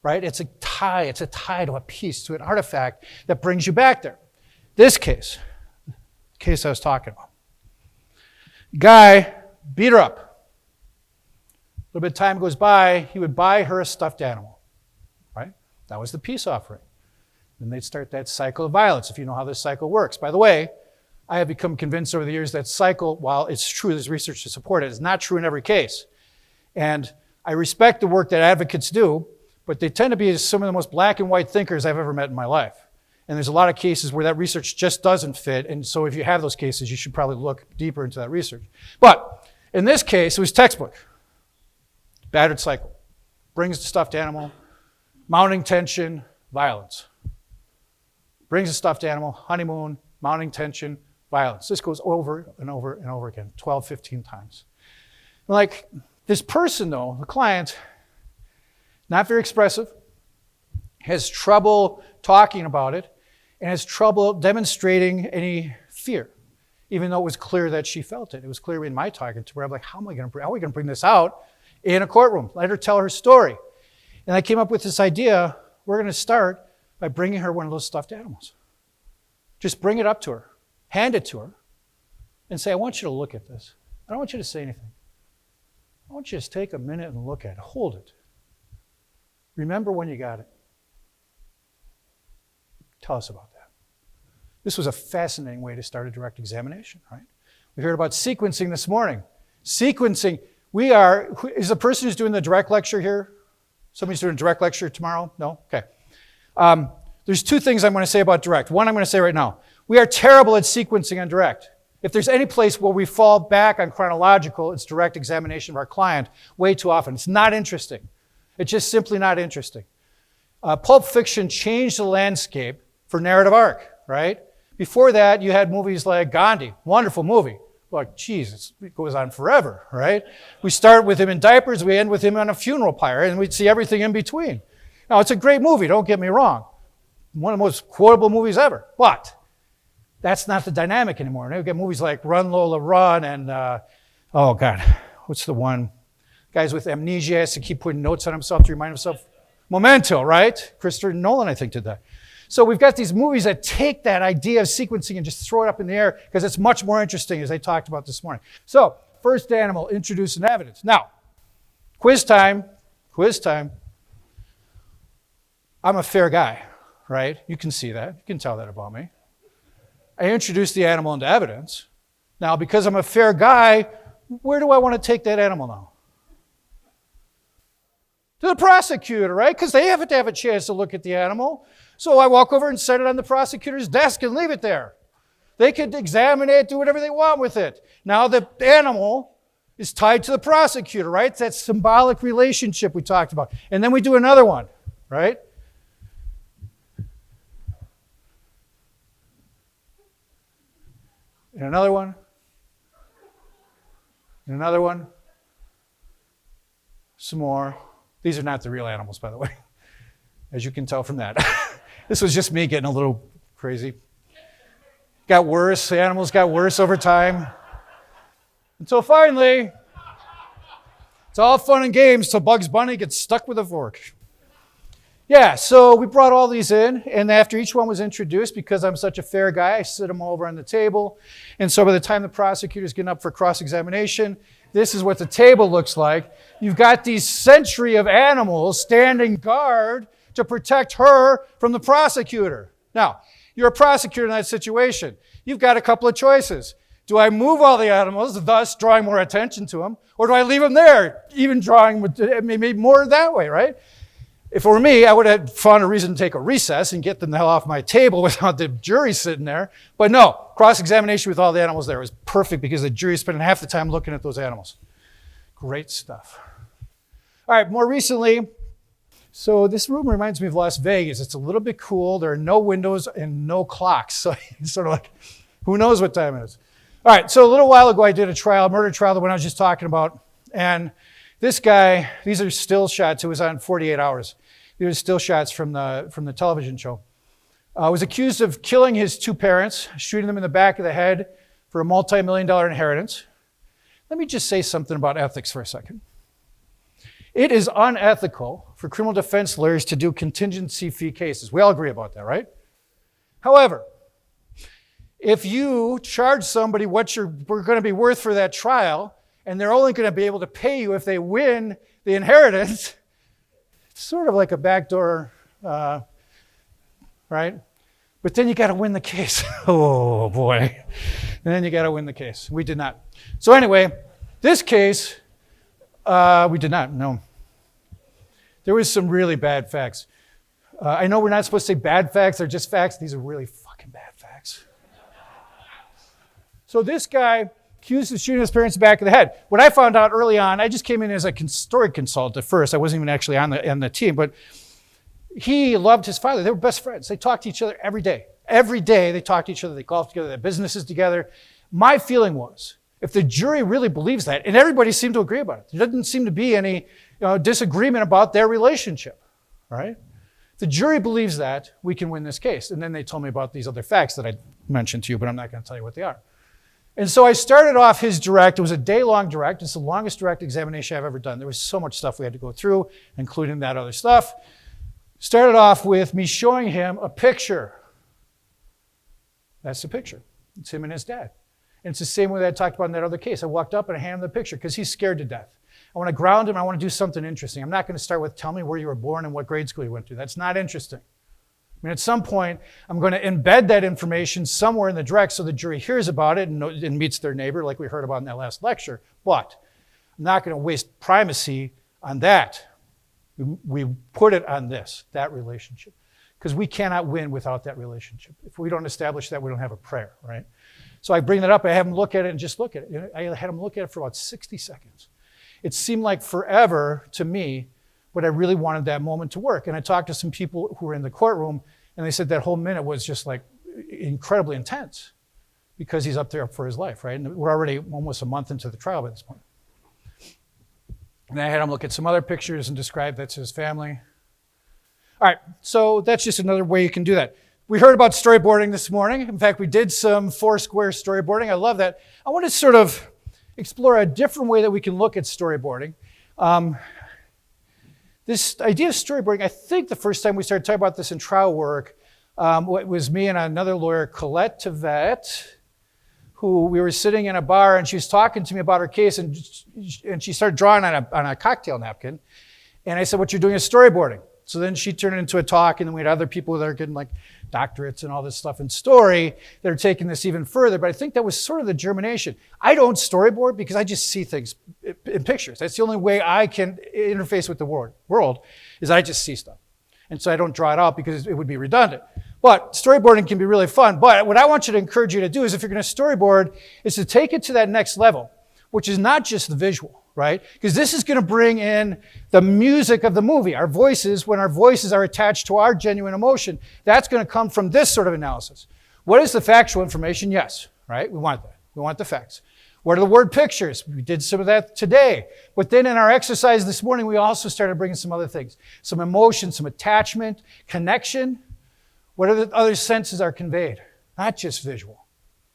right? It's a tie to a piece, to an artifact that brings you back there. This case, the case I was talking about. Guy beat her up. A little bit of time goes by, he would buy her a stuffed animal, right? That was the peace offering. Then they'd start that cycle of violence, if you know how this cycle works. By the way, I have become convinced over the years that cycle, while it's true, there's research to support it, is not true in every case. And I respect the work that advocates do, but they tend to be some of the most black and white thinkers I've ever met in my life. And there's a lot of cases where that research just doesn't fit, and so if you have those cases, you should probably look deeper into that research. But in this case, it was textbook. Battered cycle. Brings the stuffed animal, mounting tension, violence. Brings a stuffed animal, honeymoon, mounting tension, violence. This goes over and over and over again, 12, 15 times. Like this person though, the client, not very expressive, has trouble talking about it, and has trouble demonstrating any fear, even though it was clear that she felt it. It was clear in my talking to her. I'm like, how are we going to bring this out in a courtroom? Let her tell her story. And I came up with this idea. We're going to start by bringing her one of those stuffed animals. Just bring it up to her, hand it to her, and say, I want you to look at this. I don't want you to say anything. I want you to just take a minute and look at it. Hold it. Remember when you got it. Tell us about that. This was a fascinating way to start a direct examination, right? We heard about sequencing this morning. Sequencing, is the person who's doing the direct lecture here? Somebody's doing a direct lecture tomorrow? No? Okay. There's two things I'm going to say about direct. One I'm going to say right now. We are terrible at sequencing on direct. If there's any place where we fall back on chronological, it's direct examination of our client way too often. It's not interesting. It's just simply not interesting. Pulp Fiction changed the landscape for narrative arc, right? Before that, you had movies like Gandhi, wonderful movie. Like, geez, it goes on forever, right? We start with him in diapers, we end with him on a funeral pyre, and we'd see everything in between. Now, it's a great movie, don't get me wrong. One of the most quotable movies ever. But that's not the dynamic anymore. Now we get movies like Run, Lola, Run, and, oh God, what's the one? Guys with amnesia has to keep putting notes on himself to remind himself. Memento, right? Christopher Nolan, I think, did that. So we've got these movies that take that idea of sequencing and just throw it up in the air because it's much more interesting, as I talked about this morning. So, first animal, introducing evidence. Now, quiz time. I'm a fair guy, right? You can see that. You can tell that about me. I introduced the animal into evidence. Now, because I'm a fair guy, where do I want to take that animal now? To the prosecutor, right? Because they have to have a chance to look at the animal. So I walk over and set it on the prosecutor's desk and leave it there. They could examine it, do whatever they want with it. Now the animal is tied to the prosecutor, right? It's that symbolic relationship we talked about. And then we do another one, right? And another one. And another one. Some more. These are not the real animals, by the way, as you can tell from that. This was just me getting a little crazy. Got worse. The animals got worse over time. Until finally, it's all fun and games till Bugs Bunny gets stuck with a fork. Yeah, so we brought all these in, and after each one was introduced, because I'm such a fair guy, I sit them all over on the table. And so by the time the prosecutor's getting up for cross-examination, this is what the table looks like. You've got these century of animals standing guard to protect her from the prosecutor. Now, you're a prosecutor in that situation. You've got a couple of choices. Do I move all the animals, thus drawing more attention to them, or do I leave them there, even drawing maybe more that way, right? If it were me, I would have found a reason to take a recess and get them the hell off my table without the jury sitting there. But no, cross-examination with all the animals there was perfect because the jury is spending half the time looking at those animals. Great stuff. All right, more recently, so this room reminds me of Las Vegas. It's a little bit cool. There are no windows and no clocks. So it's sort of like, who knows what time it is. All right, so a little while ago I did a trial, a murder trial, the one I was just talking about. And This guy, these are still shots. It was on 48 Hours. These are still shots from the television show. Was accused of killing his two parents, shooting them in the back of the head for a multi-million-dollar inheritance. Let me just say something about ethics for a second. It is unethical for criminal defense lawyers to do contingency fee cases. We all agree about that, right? However, if you charge somebody what we're going to be worth for that trial, and they're only going to be able to pay you if they win the inheritance, it's sort of like a backdoor, right? But then you got to win the case. Oh, boy. And then you got to win the case. We did not. So anyway, this case, we did not, no. There was some really bad facts. I know we're not supposed to say bad facts, they're just facts. These are really fucking bad facts. So this guy accused of shooting his parents in the back of the head. What I found out early on, I just came in as a story consultant at first. I wasn't even actually on the team, but he loved his father. They were best friends. They talked to each other every day. Every day they talked to each other. They golfed together. They had businesses together. My feeling was, if the jury really believes that, and everybody seemed to agree about it, there doesn't seem to be any disagreement about their relationship, right? If the jury believes that, we can win this case. And then they told me about these other facts that I mentioned to you, but I'm not going to tell you what they are. And so I started off his direct. It was a day-long direct. It's the longest direct examination I've ever done. There was so much stuff we had to go through, including that other stuff. Started off with me showing him a picture. That's the picture. It's him and his dad. And it's the same way that I talked about in that other case. I walked up and I handed him the picture because he's scared to death. I want to ground him. I want to do something interesting. I'm not going to start with, tell me where you were born and what grade school you went to. That's not interesting. I mean, at some point, I'm going to embed that information somewhere in the direct so the jury hears about it and meets their neighbor like we heard about in that last lecture. But I'm not going to waste primacy on that. We put it on that relationship. Because we cannot win without that relationship. If we don't establish that, we don't have a prayer, right? So I bring that up, I have him look at it and just look at it. I had him look at it for about 60 seconds. It seemed like forever to me, but I really wanted that moment to work. And I talked to some people who were in the courtroom, and they said that whole minute was just like incredibly intense because he's up there for his life, right? And we're already almost a month into the trial by this point. And I had him look at some other pictures and describe that's his family. All right, so that's just another way you can do that. We heard about storyboarding this morning. In fact, we did some Foursquare storyboarding. I love that. I want to sort of explore a different way that we can look at storyboarding. This idea of storyboarding, I think the first time we started talking about this in trial work, it was me and another lawyer, Colette Tavette, who we were sitting in a bar and she was talking to me about her case and she started drawing on a cocktail napkin. And I said, what you're doing is storyboarding. So then she turned it into a talk, and then we had other people that are getting like doctorates and all this stuff in story that are taking this even further. But I think that was sort of the germination. I don't storyboard because I just see things in pictures. That's the only way I can interface with the world is I just see stuff. And so I don't draw it out because it would be redundant. But storyboarding can be really fun. But what I want you to encourage you to do is if you're going to storyboard is to take it to that next level, which is not just the visual. Right? Because this is going to bring in the music of the movie. Our voices, when our voices are attached to our genuine emotion, that's going to come from this sort of analysis. What is the factual information? Yes, right? We want that. We want the facts. What are the word pictures? We did some of that today. But then in our exercise this morning, we also started bringing some other things. Some emotion, some attachment, connection. What are the other senses are conveyed? Not just visual.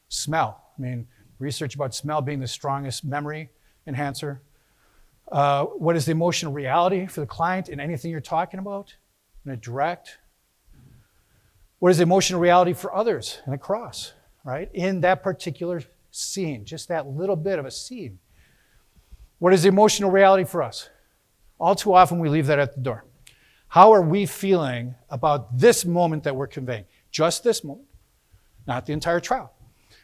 Smell. I mean, research about smell being the strongest memory enhancer. What is the emotional reality for the client in anything you're talking about in a direct? What is the emotional reality for others in a cross, right? In that particular scene, just that little bit of a scene. What is the emotional reality for us? All too often we leave that at the door. How are we feeling about this moment that we're conveying? Just this moment, not the entire trial.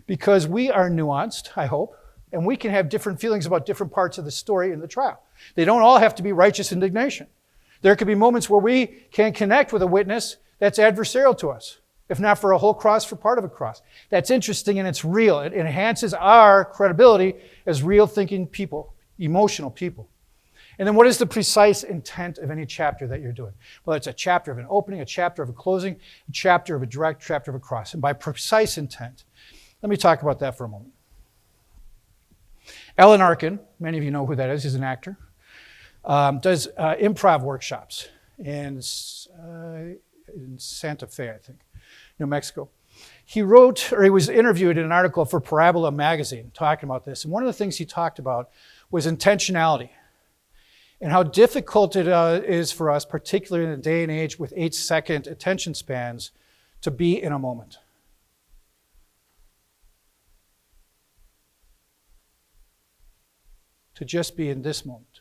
Because we are nuanced, I hope, and we can have different feelings about different parts of the story in the trial. They don't all have to be righteous indignation. There could be moments where we can connect with a witness that's adversarial to us, if not for a whole cross, for part of a cross. That's interesting and it's real. It enhances our credibility as real thinking people, emotional people. And then what is the precise intent of any chapter that you're doing? Well, it's a chapter of an opening, a chapter of a closing, a chapter of a direct, chapter of a cross. And by precise intent, let me talk about that for a moment. Alan Arkin, many of you know who that is, he's an actor. does improv workshops in Santa Fe, I think, New Mexico. He was interviewed in an article for Parabola magazine talking about this. And one of the things he talked about was intentionality and how difficult it is for us, particularly in a day and age with 8-second attention spans, to be in a moment. To just be in this moment.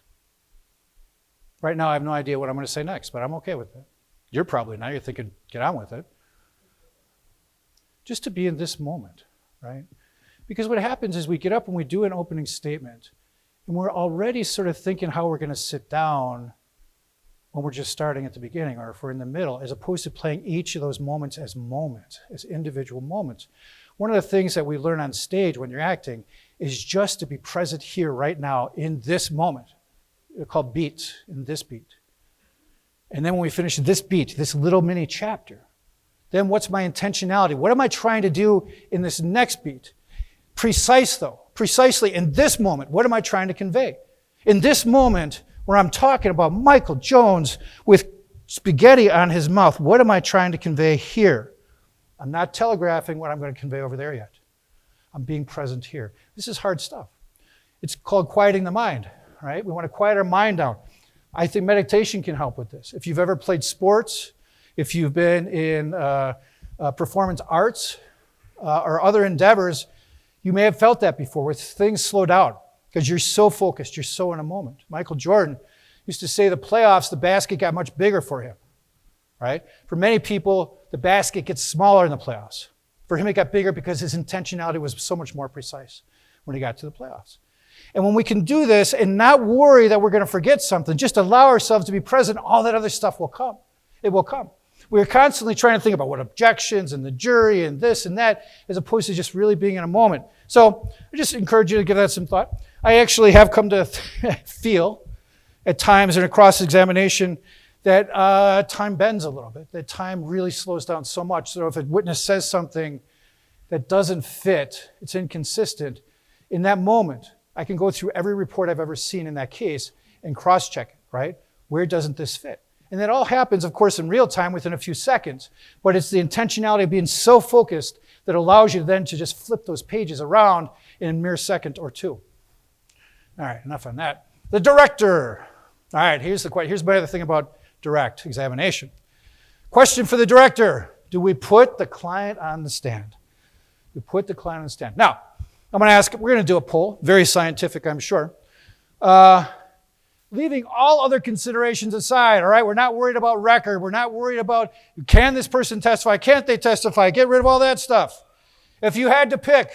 Right now, I have no idea what I'm going to say next, but I'm okay with it. You're probably not. You're thinking, get on with it. Just to be in this moment, right? Because what happens is we get up and we do an opening statement, and we're already sort of thinking how we're going to sit down when we're just starting at the beginning, or if we're in the middle, as opposed to playing each of those moments, as individual moments. One of the things that we learn on stage when you're acting is just to be present here right now in this moment. They're called beats, in this beat. And then when we finish this beat, this little mini chapter, then what's my intentionality? What am I trying to do in this next beat? Precisely in this moment, what am I trying to convey? In this moment where I'm talking about Michael Jones with spaghetti on his mouth, what am I trying to convey here? I'm not telegraphing what I'm going to convey over there yet. I'm being present here. This is hard stuff. It's called quieting the mind, right? We want to quiet our mind down. I think meditation can help with this. If you've ever played sports, if you've been in performance arts or other endeavors, you may have felt that before, where things slow down because you're so focused, you're so in a moment. Michael Jordan used to say the playoffs, the basket got much bigger for him, right? For many people, the basket gets smaller in the playoffs. For him, it got bigger because his intentionality was so much more precise when he got to the playoffs. And when we can do this and not worry that we're going to forget something, just allow ourselves to be present, all that other stuff will come. It will come. We're constantly trying to think about what objections and the jury and this and that, as opposed to just really being in a moment. So I just encourage you to give that some thought. I actually have come to feel at times in a cross-examination that time bends a little bit, that time really slows down so much. So if a witness says something that doesn't fit, it's inconsistent, in that moment, I can go through every report I've ever seen in that case and cross-check it, right? Where doesn't this fit? And that all happens, of course, in real time within a few seconds, but it's the intentionality of being so focused that allows you then to just flip those pages around in a mere second or two. All right, enough on that. The director. All right, here's my other thing about direct examination. Question for the director. Do we put the client on the stand? We put the client on the stand. Now, I'm going to ask, we're going to do a poll, very scientific, I'm sure. Leaving all other considerations aside, all right? We're not worried about record. We're not worried about, can this person testify? Can't they testify? Get rid of all that stuff. If you had to pick,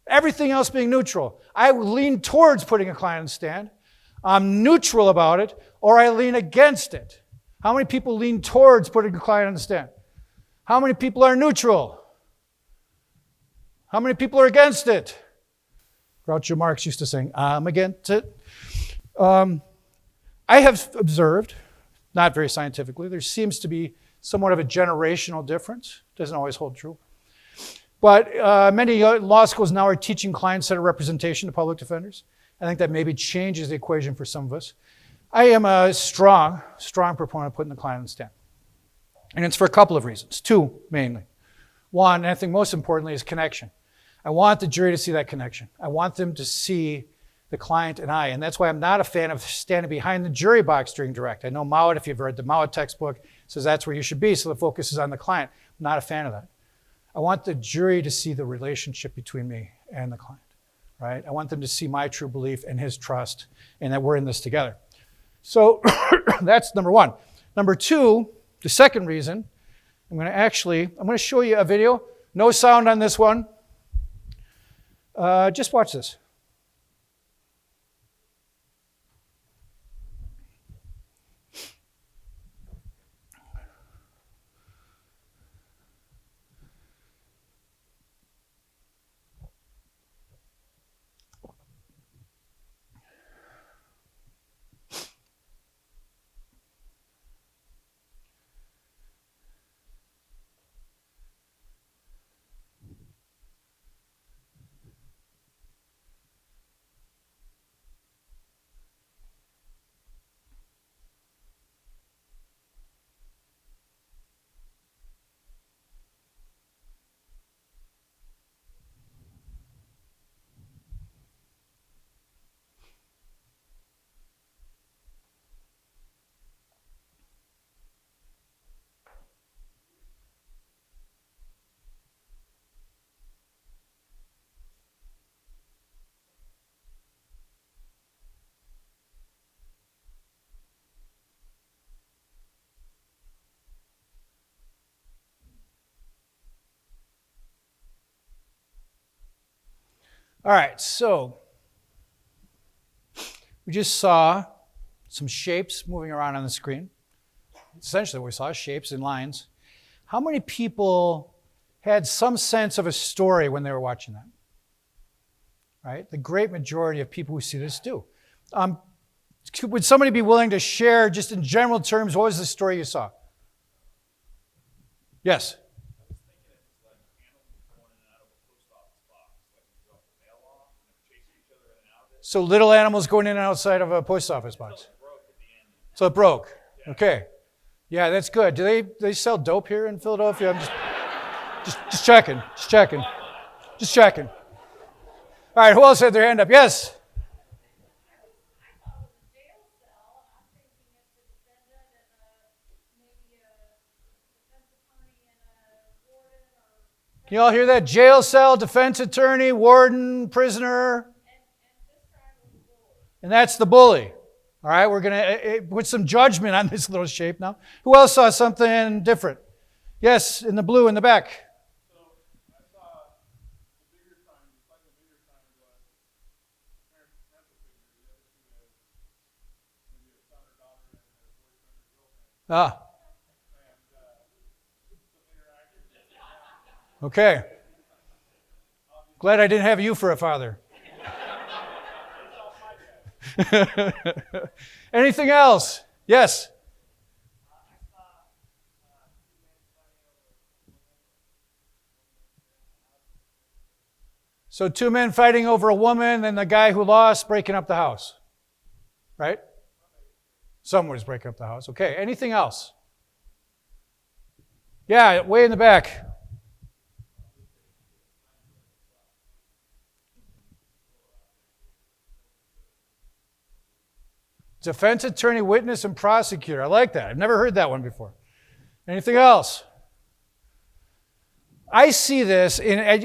everything else being neutral, I would lean towards putting a client on the stand. I'm neutral about it, or I lean against it. How many people lean towards putting a client on the stand? How many people are neutral? How many people are against it? Groucho Marx used to sing, I'm against it. I have observed, not very scientifically, there seems to be somewhat of a generational difference. Doesn't always hold true. But many law schools now are teaching client-centered representation to public defenders. I think that maybe changes the equation for some of us. I am a strong proponent of putting the client on the stand. And it's for a couple of reasons, two mainly. One, and I think most importantly, is connection. I want the jury to see that connection. I want them to see the client and I. And that's why I'm not a fan of standing behind the jury box during direct. I know Mowat, if you've read the Mowat textbook, says that's where you should be, so the focus is on the client. I'm not a fan of that. I want the jury to see the relationship between me and the client, right? I want them to see my true belief and his trust and that we're in this together. So that's number one. Number two, the second reason, I'm going to show you a video. No sound on this one. Just watch this. All right, so we just saw some shapes moving around on the screen. Essentially, what we saw shapes and lines. How many people had some sense of a story when they were watching that? Right? The great majority of people who see this do. Would somebody be willing to share, just in general terms, what was the story you saw? Yes? So little animals going in and outside of a post office box. So it broke. Okay. Yeah, that's good. Do they sell dope here in Philadelphia? I'm just checking. Just checking. All right, who else had their hand up? Yes? Can you all hear that? Jail cell, defense attorney, warden, prisoner. And that's the bully. All right, we're going to put some judgment on this little shape now. Who else saw something different? Yes, in the blue in the back. So I saw the bigger triangle, slightly bigger triangle, parental figure. The other two is maybe a son or daughter and a boyfriend or girlfriend. Ah, And some interaction. okay. Glad I didn't have you for a father. Anything else? Yes? So 2 men fighting over a woman and the guy who lost breaking up the house. Right? Someone was breaking up the house. Okay, anything else? Yeah, way in the back. Defense attorney, witness, and prosecutor. I like that. I've never heard that one before. Anything else? I see this, and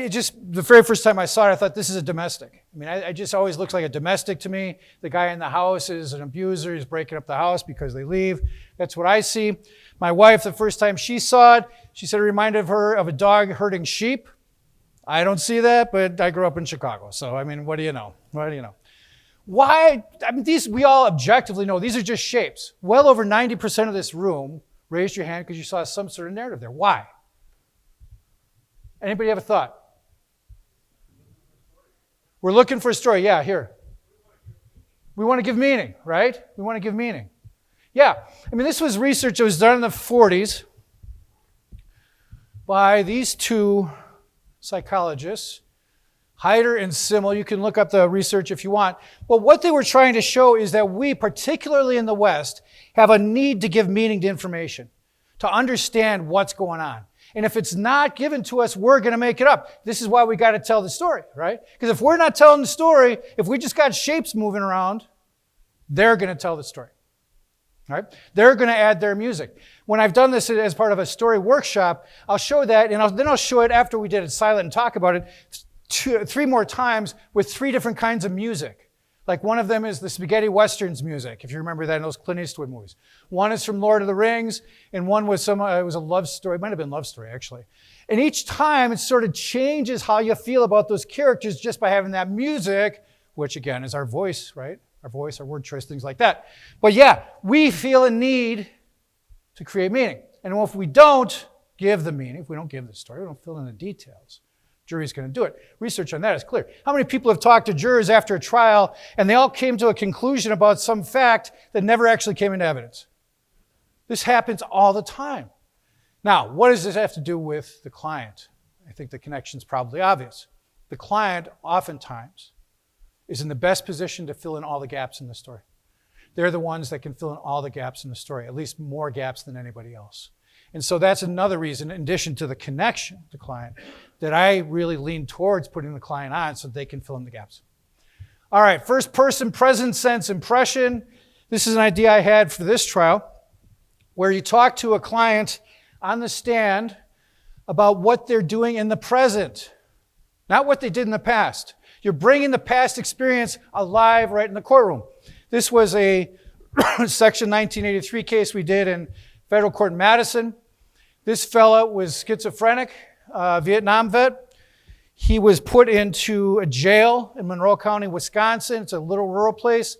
the very first time I saw it, I thought this is a domestic. I mean, it just always looks like a domestic to me. The guy in the house is an abuser. He's breaking up the house because they leave. That's what I see. My wife, the first time she saw it, she said it reminded her of a dog herding sheep. I don't see that, but I grew up in Chicago. So, I mean, what do you know? What do you know? Why? I mean, these we all objectively know these are just shapes. Well over 90% of this room raised your hand because you saw some sort of narrative there. Why? Anybody have a thought? We're looking for a story. Yeah, here. We want to give meaning, right? We want to give meaning. Yeah. I mean, this was research that was done in the 40s by these two psychologists, Hyder and Simmel. You can look up the research if you want. But what they were trying to show is that we, particularly in the West, have a need to give meaning to information, to understand what's going on. And if it's not given to us, we're going to make it up. This is why we got to tell the story, right? Because if we're not telling the story, if we just got shapes moving around, they're going to tell the story, right? They're going to add their music. When I've done this as part of a story workshop, I'll show that, and then I'll show it after we did it silent and talk about it 3 more times with 3 different kinds of music. Like one of them is the spaghetti westerns music, if you remember that in those Clint Eastwood movies. One is from Lord of the Rings, and one was it was a love story. It might have been love story, actually. And each time it sort of changes how you feel about those characters just by having that music, which again is our voice, right? Our voice, our word choice, things like that. But yeah, we feel a need to create meaning. And if we don't give the meaning, if we don't give the story, we don't fill in the details, jury's going to do it. Research on that is clear. How many people have talked to jurors after a trial and they all came to a conclusion about some fact that never actually came into evidence? This happens all the time. Now, what does this have to do with the client? I think the connection's probably obvious. The client oftentimes is in the best position to fill in all the gaps in the story. They're the ones that can fill in all the gaps in the story, at least more gaps than anybody else. And so that's another reason, in addition to the connection to client, that I really lean towards putting the client on so they can fill in the gaps. All right, first person, present sense, impression. This is an idea I had for this trial, where you talk to a client on the stand about what they're doing in the present, not what they did in the past. You're bringing the past experience alive right in the courtroom. This was a Section 1983 case we did in federal court in Madison. This fella was schizophrenic, Vietnam vet. He was put into a jail in Monroe County, Wisconsin. It's a little rural place.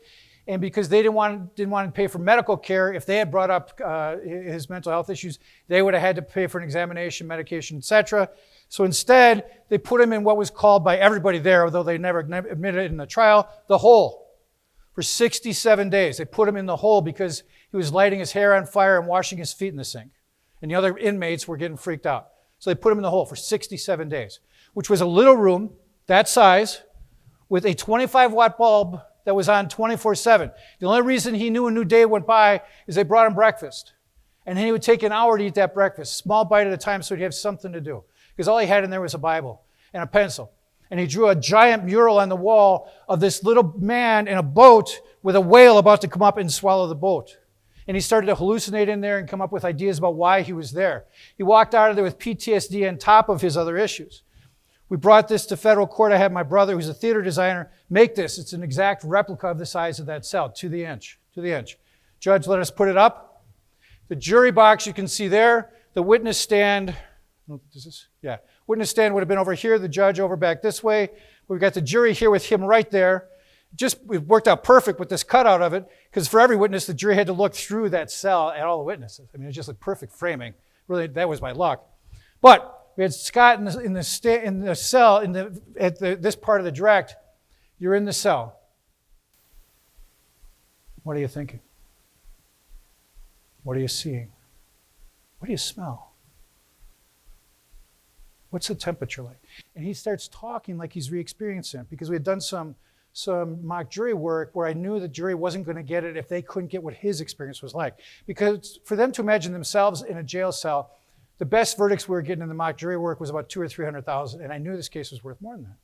And because they didn't want to pay for medical care, if they had brought up his mental health issues, they would have had to pay for an examination, medication, etc. So instead, they put him in what was called by everybody there, although they never admitted it in the trial, the hole. For 67 days. They put him in the hole because he was lighting his hair on fire and washing his feet in the sink. And the other inmates were getting freaked out. So they put him in the hole for 67 days, which was a little room that size with a 25-watt bulb that was on 24/7. The only reason he knew a new day went by is they brought him breakfast. And then he would take an hour to eat that breakfast, small bite at a time, so he'd have something to do. Because all he had in there was a Bible and a pencil. And he drew a giant mural on the wall of this little man in a boat with a whale about to come up and swallow the boat. And he started to hallucinate in there and come up with ideas about why he was there. He walked out of there with PTSD on top of his other issues. We brought this to federal court. I had my brother, who's a theater designer, make this. It's an exact replica of the size of that cell, to the inch. Judge, let us put it up. The jury box you can see there. The witness stand, witness stand would have been over here, the judge over back this way. We've got the jury here with him right there. It worked out perfect with this cutout of it, because for every witness, the jury had to look through that cell at all the witnesses. I mean, it was just like perfect framing. Really, that was my luck. But we had Scott in the cell, at this part of the direct. You're in the cell. What are you thinking? What are you seeing? What do you smell? What's the temperature like? And he starts talking like he's re-experiencing it, because we had done some mock jury work where I knew the jury wasn't going to get it if they couldn't get what his experience was like. Because for them to imagine themselves in a jail cell, the best verdicts we were getting in the mock jury work was about $200,000 or $300,000, and I knew this case was worth more than that.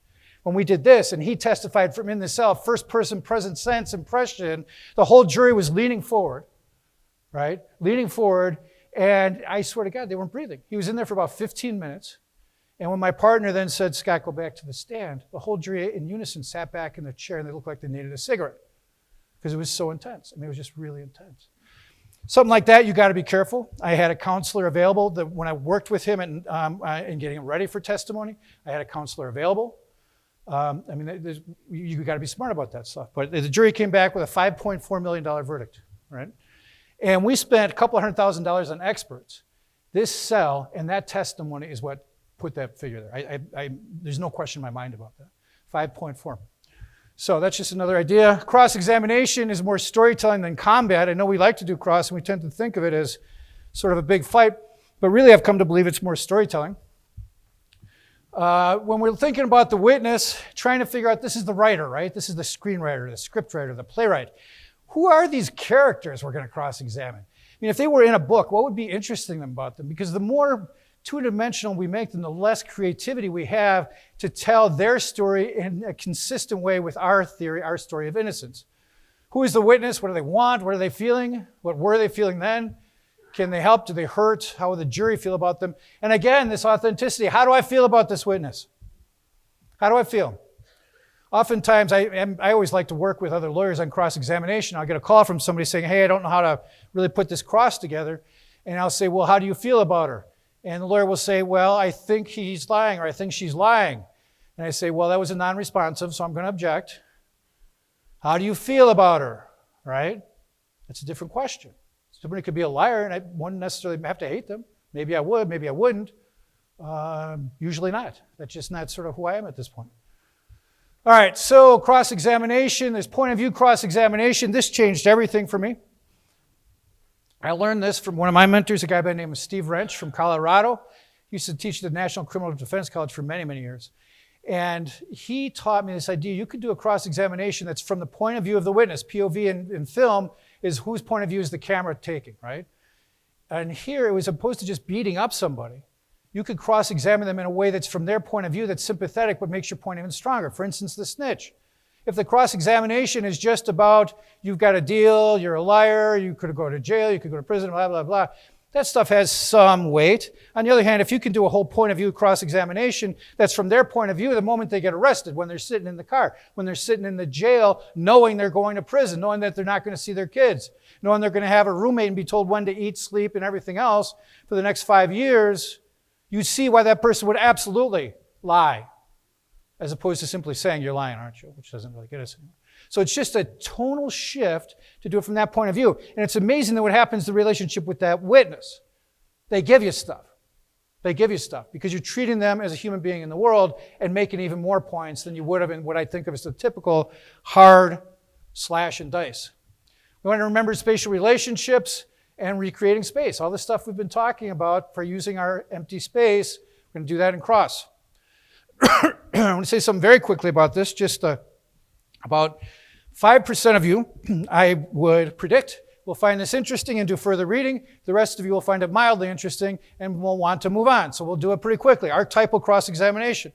When we did this, and he testified from in the cell, first person present sense impression, the whole jury was leaning forward, right? Leaning forward, and I swear to God, they weren't breathing. He was in there for about 15 minutes. And when my partner then said, Scott, go back to the stand, the whole jury in unison sat back in their chair and they looked like they needed a cigarette because it was so intense. I mean, it was just really intense. Something like that, you got to be careful. I had a counselor available that when I worked with him and getting him ready for testimony, I had a counselor available. You got to be smart about that stuff. But the jury came back with a $5.4 million verdict, right? And we spent a couple $100,000 on experts. This cell and that testimony is what put that figure there. There's no question in my mind about that. 5.4. So that's just another idea. Cross-examination is more storytelling than combat. I know we like to do cross, and we tend to think of it as sort of a big fight, but really I've come to believe it's more storytelling. When we're thinking about the witness, trying to figure out, this is the writer, right? This is the screenwriter, the scriptwriter, the playwright. Who are these characters we're going to cross-examine? I mean, if they were in a book, what would be interesting about them? Because the more two-dimensional we make them, the less creativity we have to tell their story in a consistent way with our theory, our story of innocence. Who is the witness? What do they want? What are they feeling? What were they feeling then? Can they help? Do they hurt? How will the jury feel about them? And again, this authenticity. How do I feel about this witness? How do I feel? Oftentimes, I always like to work with other lawyers on cross-examination. I'll get a call from somebody saying, hey, I don't know how to really put this cross together. And I'll say, well, how do you feel about her? And the lawyer will say, well, I think he's lying, or I think she's lying. And I say, well, that was a non-responsive, so I'm going to object. How do you feel about her? Right? That's a different question. Somebody could be a liar, and I wouldn't necessarily have to hate them. Maybe I would, maybe I wouldn't. Usually not. That's just not sort of who I am at this point. All right, so cross-examination. There's point of view cross-examination. This changed everything for me. I learned this from one of my mentors, a guy by the name of Steve Wrench from Colorado. He used to teach at the National Criminal Defense College for many, many years. And he taught me this idea. You could do a cross-examination that's from the point of view of the witness. POV in film is whose point of view is the camera taking, right? And here, it was opposed to just beating up somebody. You could cross-examine them in a way that's from their point of view that's sympathetic but makes your point even stronger. For instance, the snitch. If the cross-examination is just about, you've got a deal, you're a liar, you could go to jail, you could go to prison, blah, blah, blah, that stuff has some weight. On the other hand, if you can do a whole point of view cross-examination that's from their point of view the moment they get arrested, when they're sitting in the car, when they're sitting in the jail, knowing they're going to prison, knowing that they're not going to see their kids, knowing they're going to have a roommate and be told when to eat, sleep, and everything else for the next 5 years, you see why that person would absolutely lie. as opposed to simply saying, you're lying, aren't you? Which doesn't really get us anywhere. So it's just a tonal shift to do it from that point of view. And it's amazing that what happens in the relationship with that witness. They give you stuff. They give you stuff because you're treating them as a human being in the world and making even more points than you would have in what I think of as the typical hard slash and dice. We want to remember spatial relationships and recreating space. All the stuff we've been talking about for using our empty space, we're going to do that in cross. I want to say something very quickly about this. Just about 5% of you, I would predict, will find this interesting and do further reading. The rest of you will find it mildly interesting and will want to move on. So we'll do it pretty quickly. Archetypal cross-examination.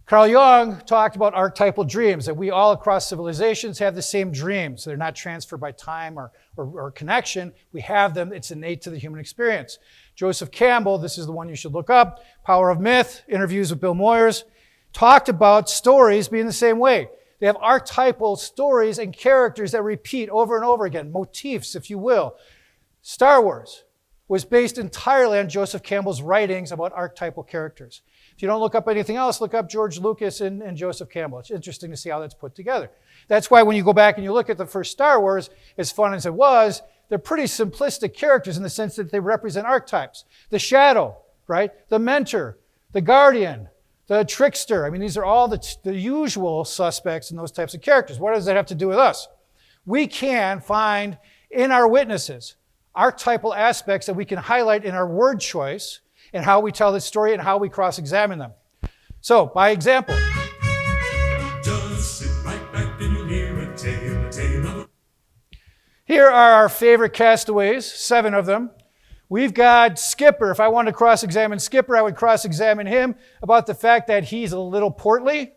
Carl Jung talked about archetypal dreams, that we all across civilizations have the same dreams. They're not transferred by time or connection. We have them. It's innate to the human experience. Joseph Campbell, this is the one you should look up, Power of Myth, interviews with Bill Moyers, talked about stories being the same way. They have archetypal stories and characters that repeat over and over again, motifs, if you will. Star Wars was based entirely on Joseph Campbell's writings about archetypal characters. If you don't look up anything else, look up George Lucas and Joseph Campbell. It's interesting to see how that's put together. That's why when you go back and you look at the first Star Wars, as fun as it was, they're pretty simplistic characters in the sense that they represent archetypes. The shadow, right? The mentor, the guardian, the trickster. I mean, these are all the usual suspects in those types of characters. What does that have to do with us? We can find in our witnesses archetypal aspects that we can highlight in our word choice and how we tell the story and how we cross-examine them. So, by example. Just sit right back and you'll hear a tale of... Here are our favorite castaways, 7 of them. We've got Skipper. If I wanted to cross-examine Skipper, I would cross-examine him about the fact that he's a little portly,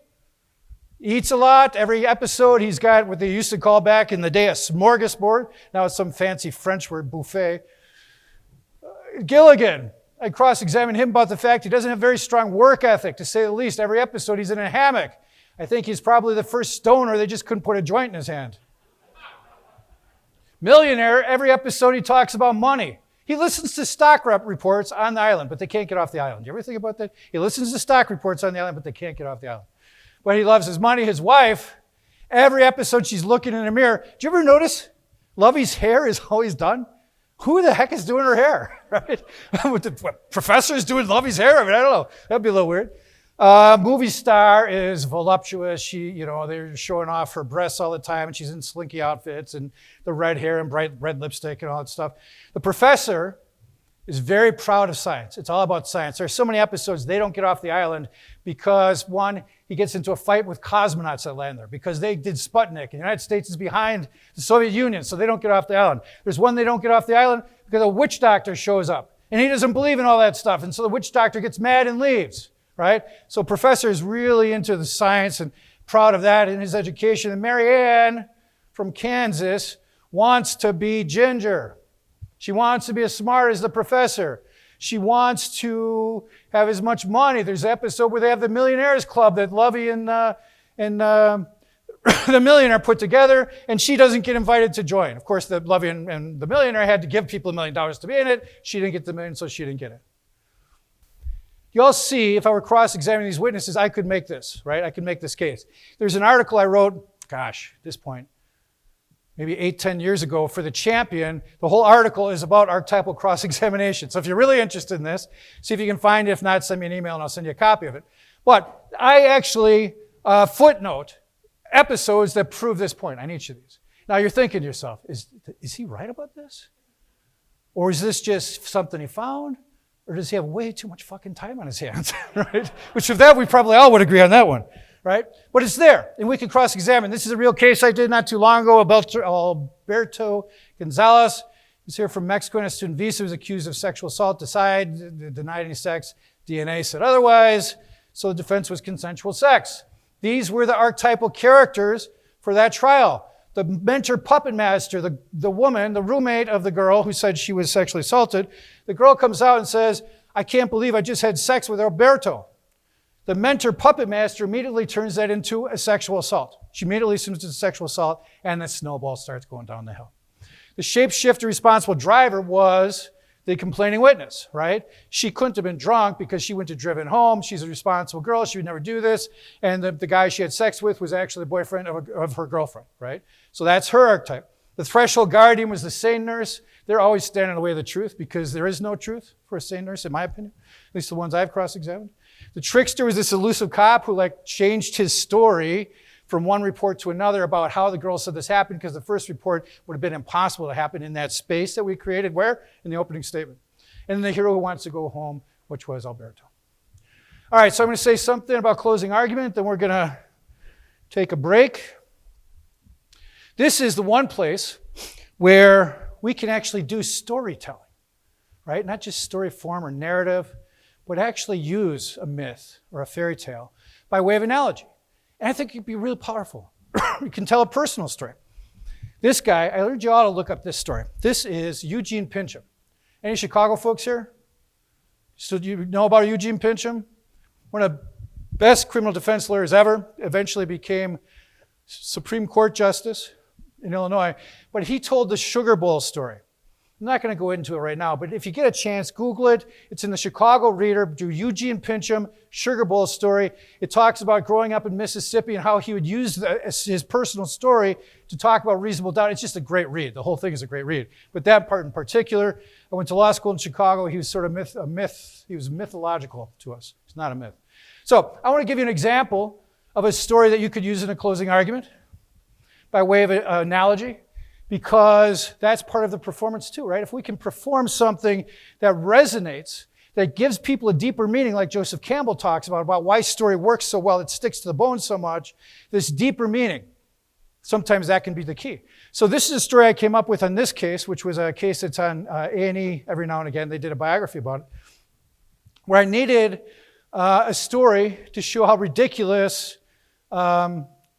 eats a lot. Every episode he's got what they used to call back in the day a smorgasbord. Now it's some fancy French word, buffet. Gilligan. I cross-examine him about the fact he doesn't have very strong work ethic, to say the least. Every episode he's in a hammock. I think he's probably the first stoner. They just couldn't put a joint in his hand. Millionaire. Every episode he talks about money. He listens to stock reports on the island, but they can't get off the island. Do you ever think about that? He listens to stock reports on the island, but they can't get off the island. But he loves his money. His wife, every episode she's looking in a mirror. Do you ever notice Lovey's hair is always done? Who the heck is doing her hair, right? What, professor's doing Lovey's hair? I mean, I don't know. That'd be a little weird. Movie star is voluptuous. They're showing off her breasts all the time, and she's in slinky outfits and the red hair and bright red lipstick and all that stuff. The professor is very proud of science. It's all about science. There's so many episodes they don't get off the island because, one, he gets into a fight with cosmonauts that land there because they did Sputnik, and the United States is behind the Soviet Union, so they don't get off the island. There's one they don't get off the island because a witch doctor shows up, and he doesn't believe in all that stuff, and so the witch doctor gets mad and leaves. Right? So professor is really into the science and proud of that in his education. And Mary Ann from Kansas wants to be Ginger. She wants to be as smart as the professor. She wants to have as much money. There's an episode where they have the Millionaires Club that Lovey and the millionaire put together, and she doesn't get invited to join. Of course, the Lovey and the millionaire had to give people $1 million to be in it. She didn't get the million, so she didn't get it. You'll see, if I were cross-examining these witnesses, I could make this, right? I could make this case. There's an article I wrote, at this point, maybe 8-10 years ago for The Champion. The whole article is about archetypal cross-examination. So if you're really interested in this, see if you can find it. If not, send me an email and I'll send you a copy of it. But I actually footnote episodes that prove this point on each of these. Now you're thinking to yourself, is he right about this? Or is this just something he found? Or does he have way too much fucking time on his hands, right? Which of that, we probably all would agree on that one, right? But it's there, and we can cross-examine. This is a real case I did not too long ago. Alberto Gonzalez is here from Mexico on a student visa. He was accused of sexual assault, denied any sex. DNA said otherwise, so the defense was consensual sex. These were the archetypal characters for that trial. The mentor puppet master, the woman, the roommate of the girl who said she was sexually assaulted, the girl comes out and says, I can't believe I just had sex with Alberto. The mentor puppet master immediately turns that into a sexual assault. She immediately assumes it's a sexual assault, and the snowball starts going down the hill. The shapeshifter responsible driver was the complaining witness, right? She couldn't have been drunk because she went to driven home. She's a responsible girl. She would never do this. And the guy she had sex with was actually the boyfriend of her girlfriend, right? So that's her archetype. The threshold guardian was the sane nurse. They're always standing in the way of the truth because there is no truth for a sane nurse, in my opinion, at least the ones I've cross-examined. The trickster was this elusive cop who changed his story from one report to another about how the girl said this happened, because the first report would have been impossible to happen in that space that we created. Where? In the opening statement. And the hero who wants to go home, which was Alberto. All right, so I'm going to say something about closing argument, then we're going to take a break. This is the one place where we can actually do storytelling, right? Not just story form or narrative, but actually use a myth or a fairy tale by way of analogy. And I think it can be really powerful. You can tell a personal story. This guy, I urge you all to look up this story. This is Eugene Pincham. Any Chicago folks here? So do you know about Eugene Pincham? One of the best criminal defense lawyers ever. Eventually became Supreme Court Justice in Illinois. But he told the Sugar Bowl story. I'm not going to go into it right now, but if you get a chance, Google it. It's in the Chicago Reader, do Eugene Pincham, Sugar Bowl story. It talks about growing up in Mississippi and how he would use his personal story to talk about reasonable doubt. It's just a great read. The whole thing is a great read. But that part in particular, I went to law school in Chicago. He was sort of a myth. He was mythological to us. It's not a myth. So I want to give you an example of a story that you could use in a closing argument by way of an analogy, because that's part of the performance too, right? If we can perform something that resonates, that gives people a deeper meaning, like Joseph Campbell talks about why story works so well, it sticks to the bone so much, this deeper meaning, sometimes that can be the key. So this is a story I came up with on this case, which was a case that's on A&E every now and again. They did a biography about it, where I needed a story to show how ridiculous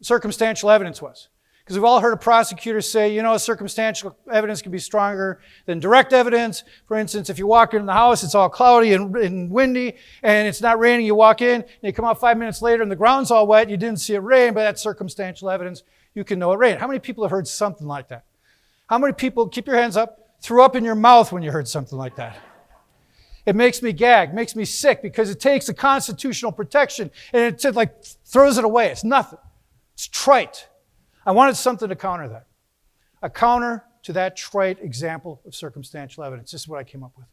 circumstantial evidence was. Because we've all heard of prosecutors say, circumstantial evidence can be stronger than direct evidence. For instance, if you walk in the house, it's all cloudy and windy, and it's not raining, you walk in, and you come out 5 minutes later, and the ground's all wet, you didn't see it rain, but that's circumstantial evidence. You can know it rained. How many people have heard something like that? How many people, keep your hands up, threw up in your mouth when you heard something like that? It makes me gag, makes me sick, because it takes a constitutional protection, and it throws it away. It's nothing. It's trite. I wanted something to counter that. A counter to that trite example of circumstantial evidence. This is what I came up with.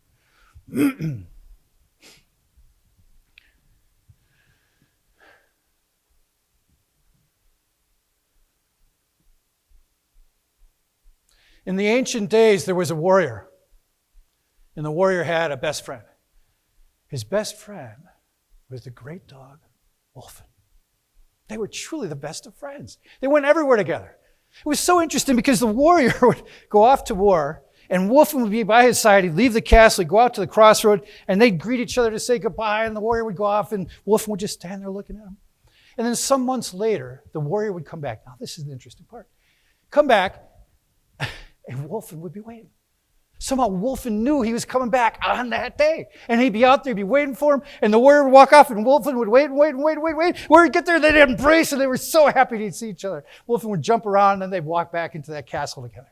In the ancient days, there was a warrior, and the warrior had a best friend. His best friend was the great dog, Wolfen. They were truly the best of friends. They went everywhere together. It was so interesting because the warrior would go off to war, and Wolfen would be by his side. He'd leave the castle, he'd go out to the crossroad, and they'd greet each other to say goodbye, and the warrior would go off, and Wolfen would just stand there looking at him. And then some months later, the warrior would come back. Now, this is the interesting part. Come back, and Wolfen would be waiting. Somehow Wolfen knew he was coming back on that day. And he'd be out there, he'd be waiting for him, and the warrior would walk off, and Wolfen would wait. Warrior would get there, they'd embrace, and they were so happy to see each other. Wolfen would jump around, and then they'd walk back into that castle together.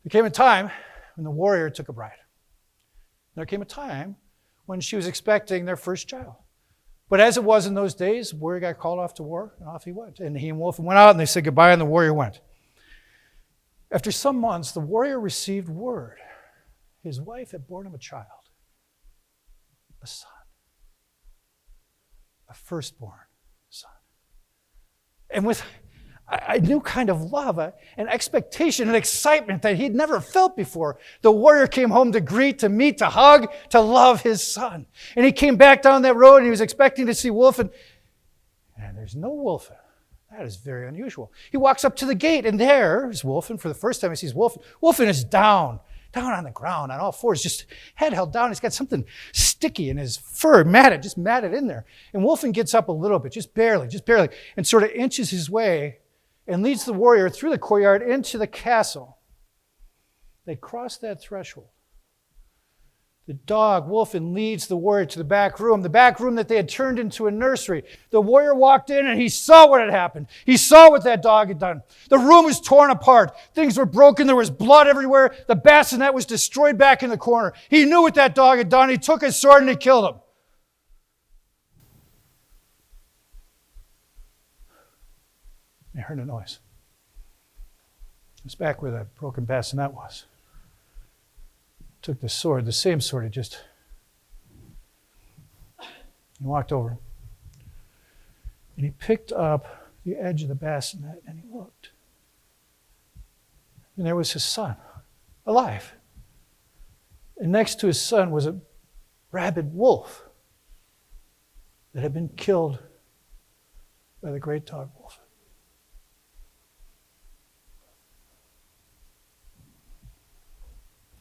There came a time when the warrior took a bride. There came a time when she was expecting their first child. But as it was in those days, the warrior got called off to war, and off he went. And he and Wolfen went out, and they said goodbye, and the warrior went. After some months, the warrior received word. His wife had borne him a child, a son, a firstborn son. And with a new kind of love, an expectation, an excitement that he'd never felt before, the warrior came home to greet, to meet, to hug, to love his son. And he came back down that road, and he was expecting to see Wolfen, and there's no Wolfen. That is very unusual. He walks up to the gate, and there is Wolfen. For the first time he sees Wolfen. Wolfen is down on the ground, on all fours, just head held down. He's got something sticky in his fur, just matted in there. And Wolfen gets up a little bit, just barely, and sort of inches his way and leads the warrior through the courtyard into the castle. They cross that threshold. The dog, Wolfen, leads the warrior to the back room that they had turned into a nursery. The warrior walked in and he saw what had happened. He saw what that dog had done. The room was torn apart. Things were broken. There was blood everywhere. The bassinet was destroyed back in the corner. He knew what that dog had done. He took his sword and he killed him. I heard a noise. It was back where that broken bassinet was. Took the sword, the same sword, he walked over. And he picked up the edge of the bassinet and he looked. And there was his son, alive. And next to his son was a rabid wolf that had been killed by the great dog wolf.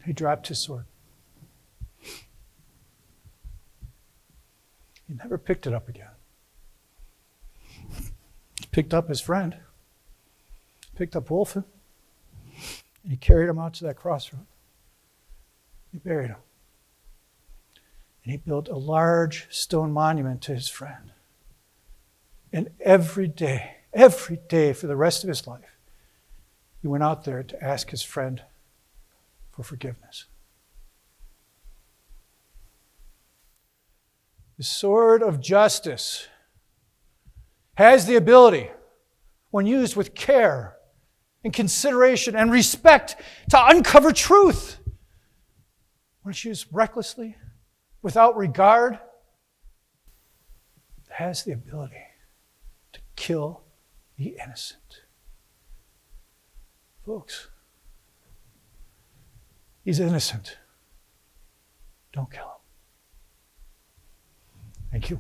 He dropped his sword. He never picked it up again. He picked up his friend, picked up Wolfen, and he carried him out to that crossroad. He buried him. And he built a large stone monument to his friend. And every day for the rest of his life, he went out there to ask his friend for forgiveness. The sword of justice has the ability, when used with care and consideration and respect, to uncover truth. When it's used recklessly, without regard, it has the ability to kill the innocent. Folks, he's innocent. Don't kill him. Thank you.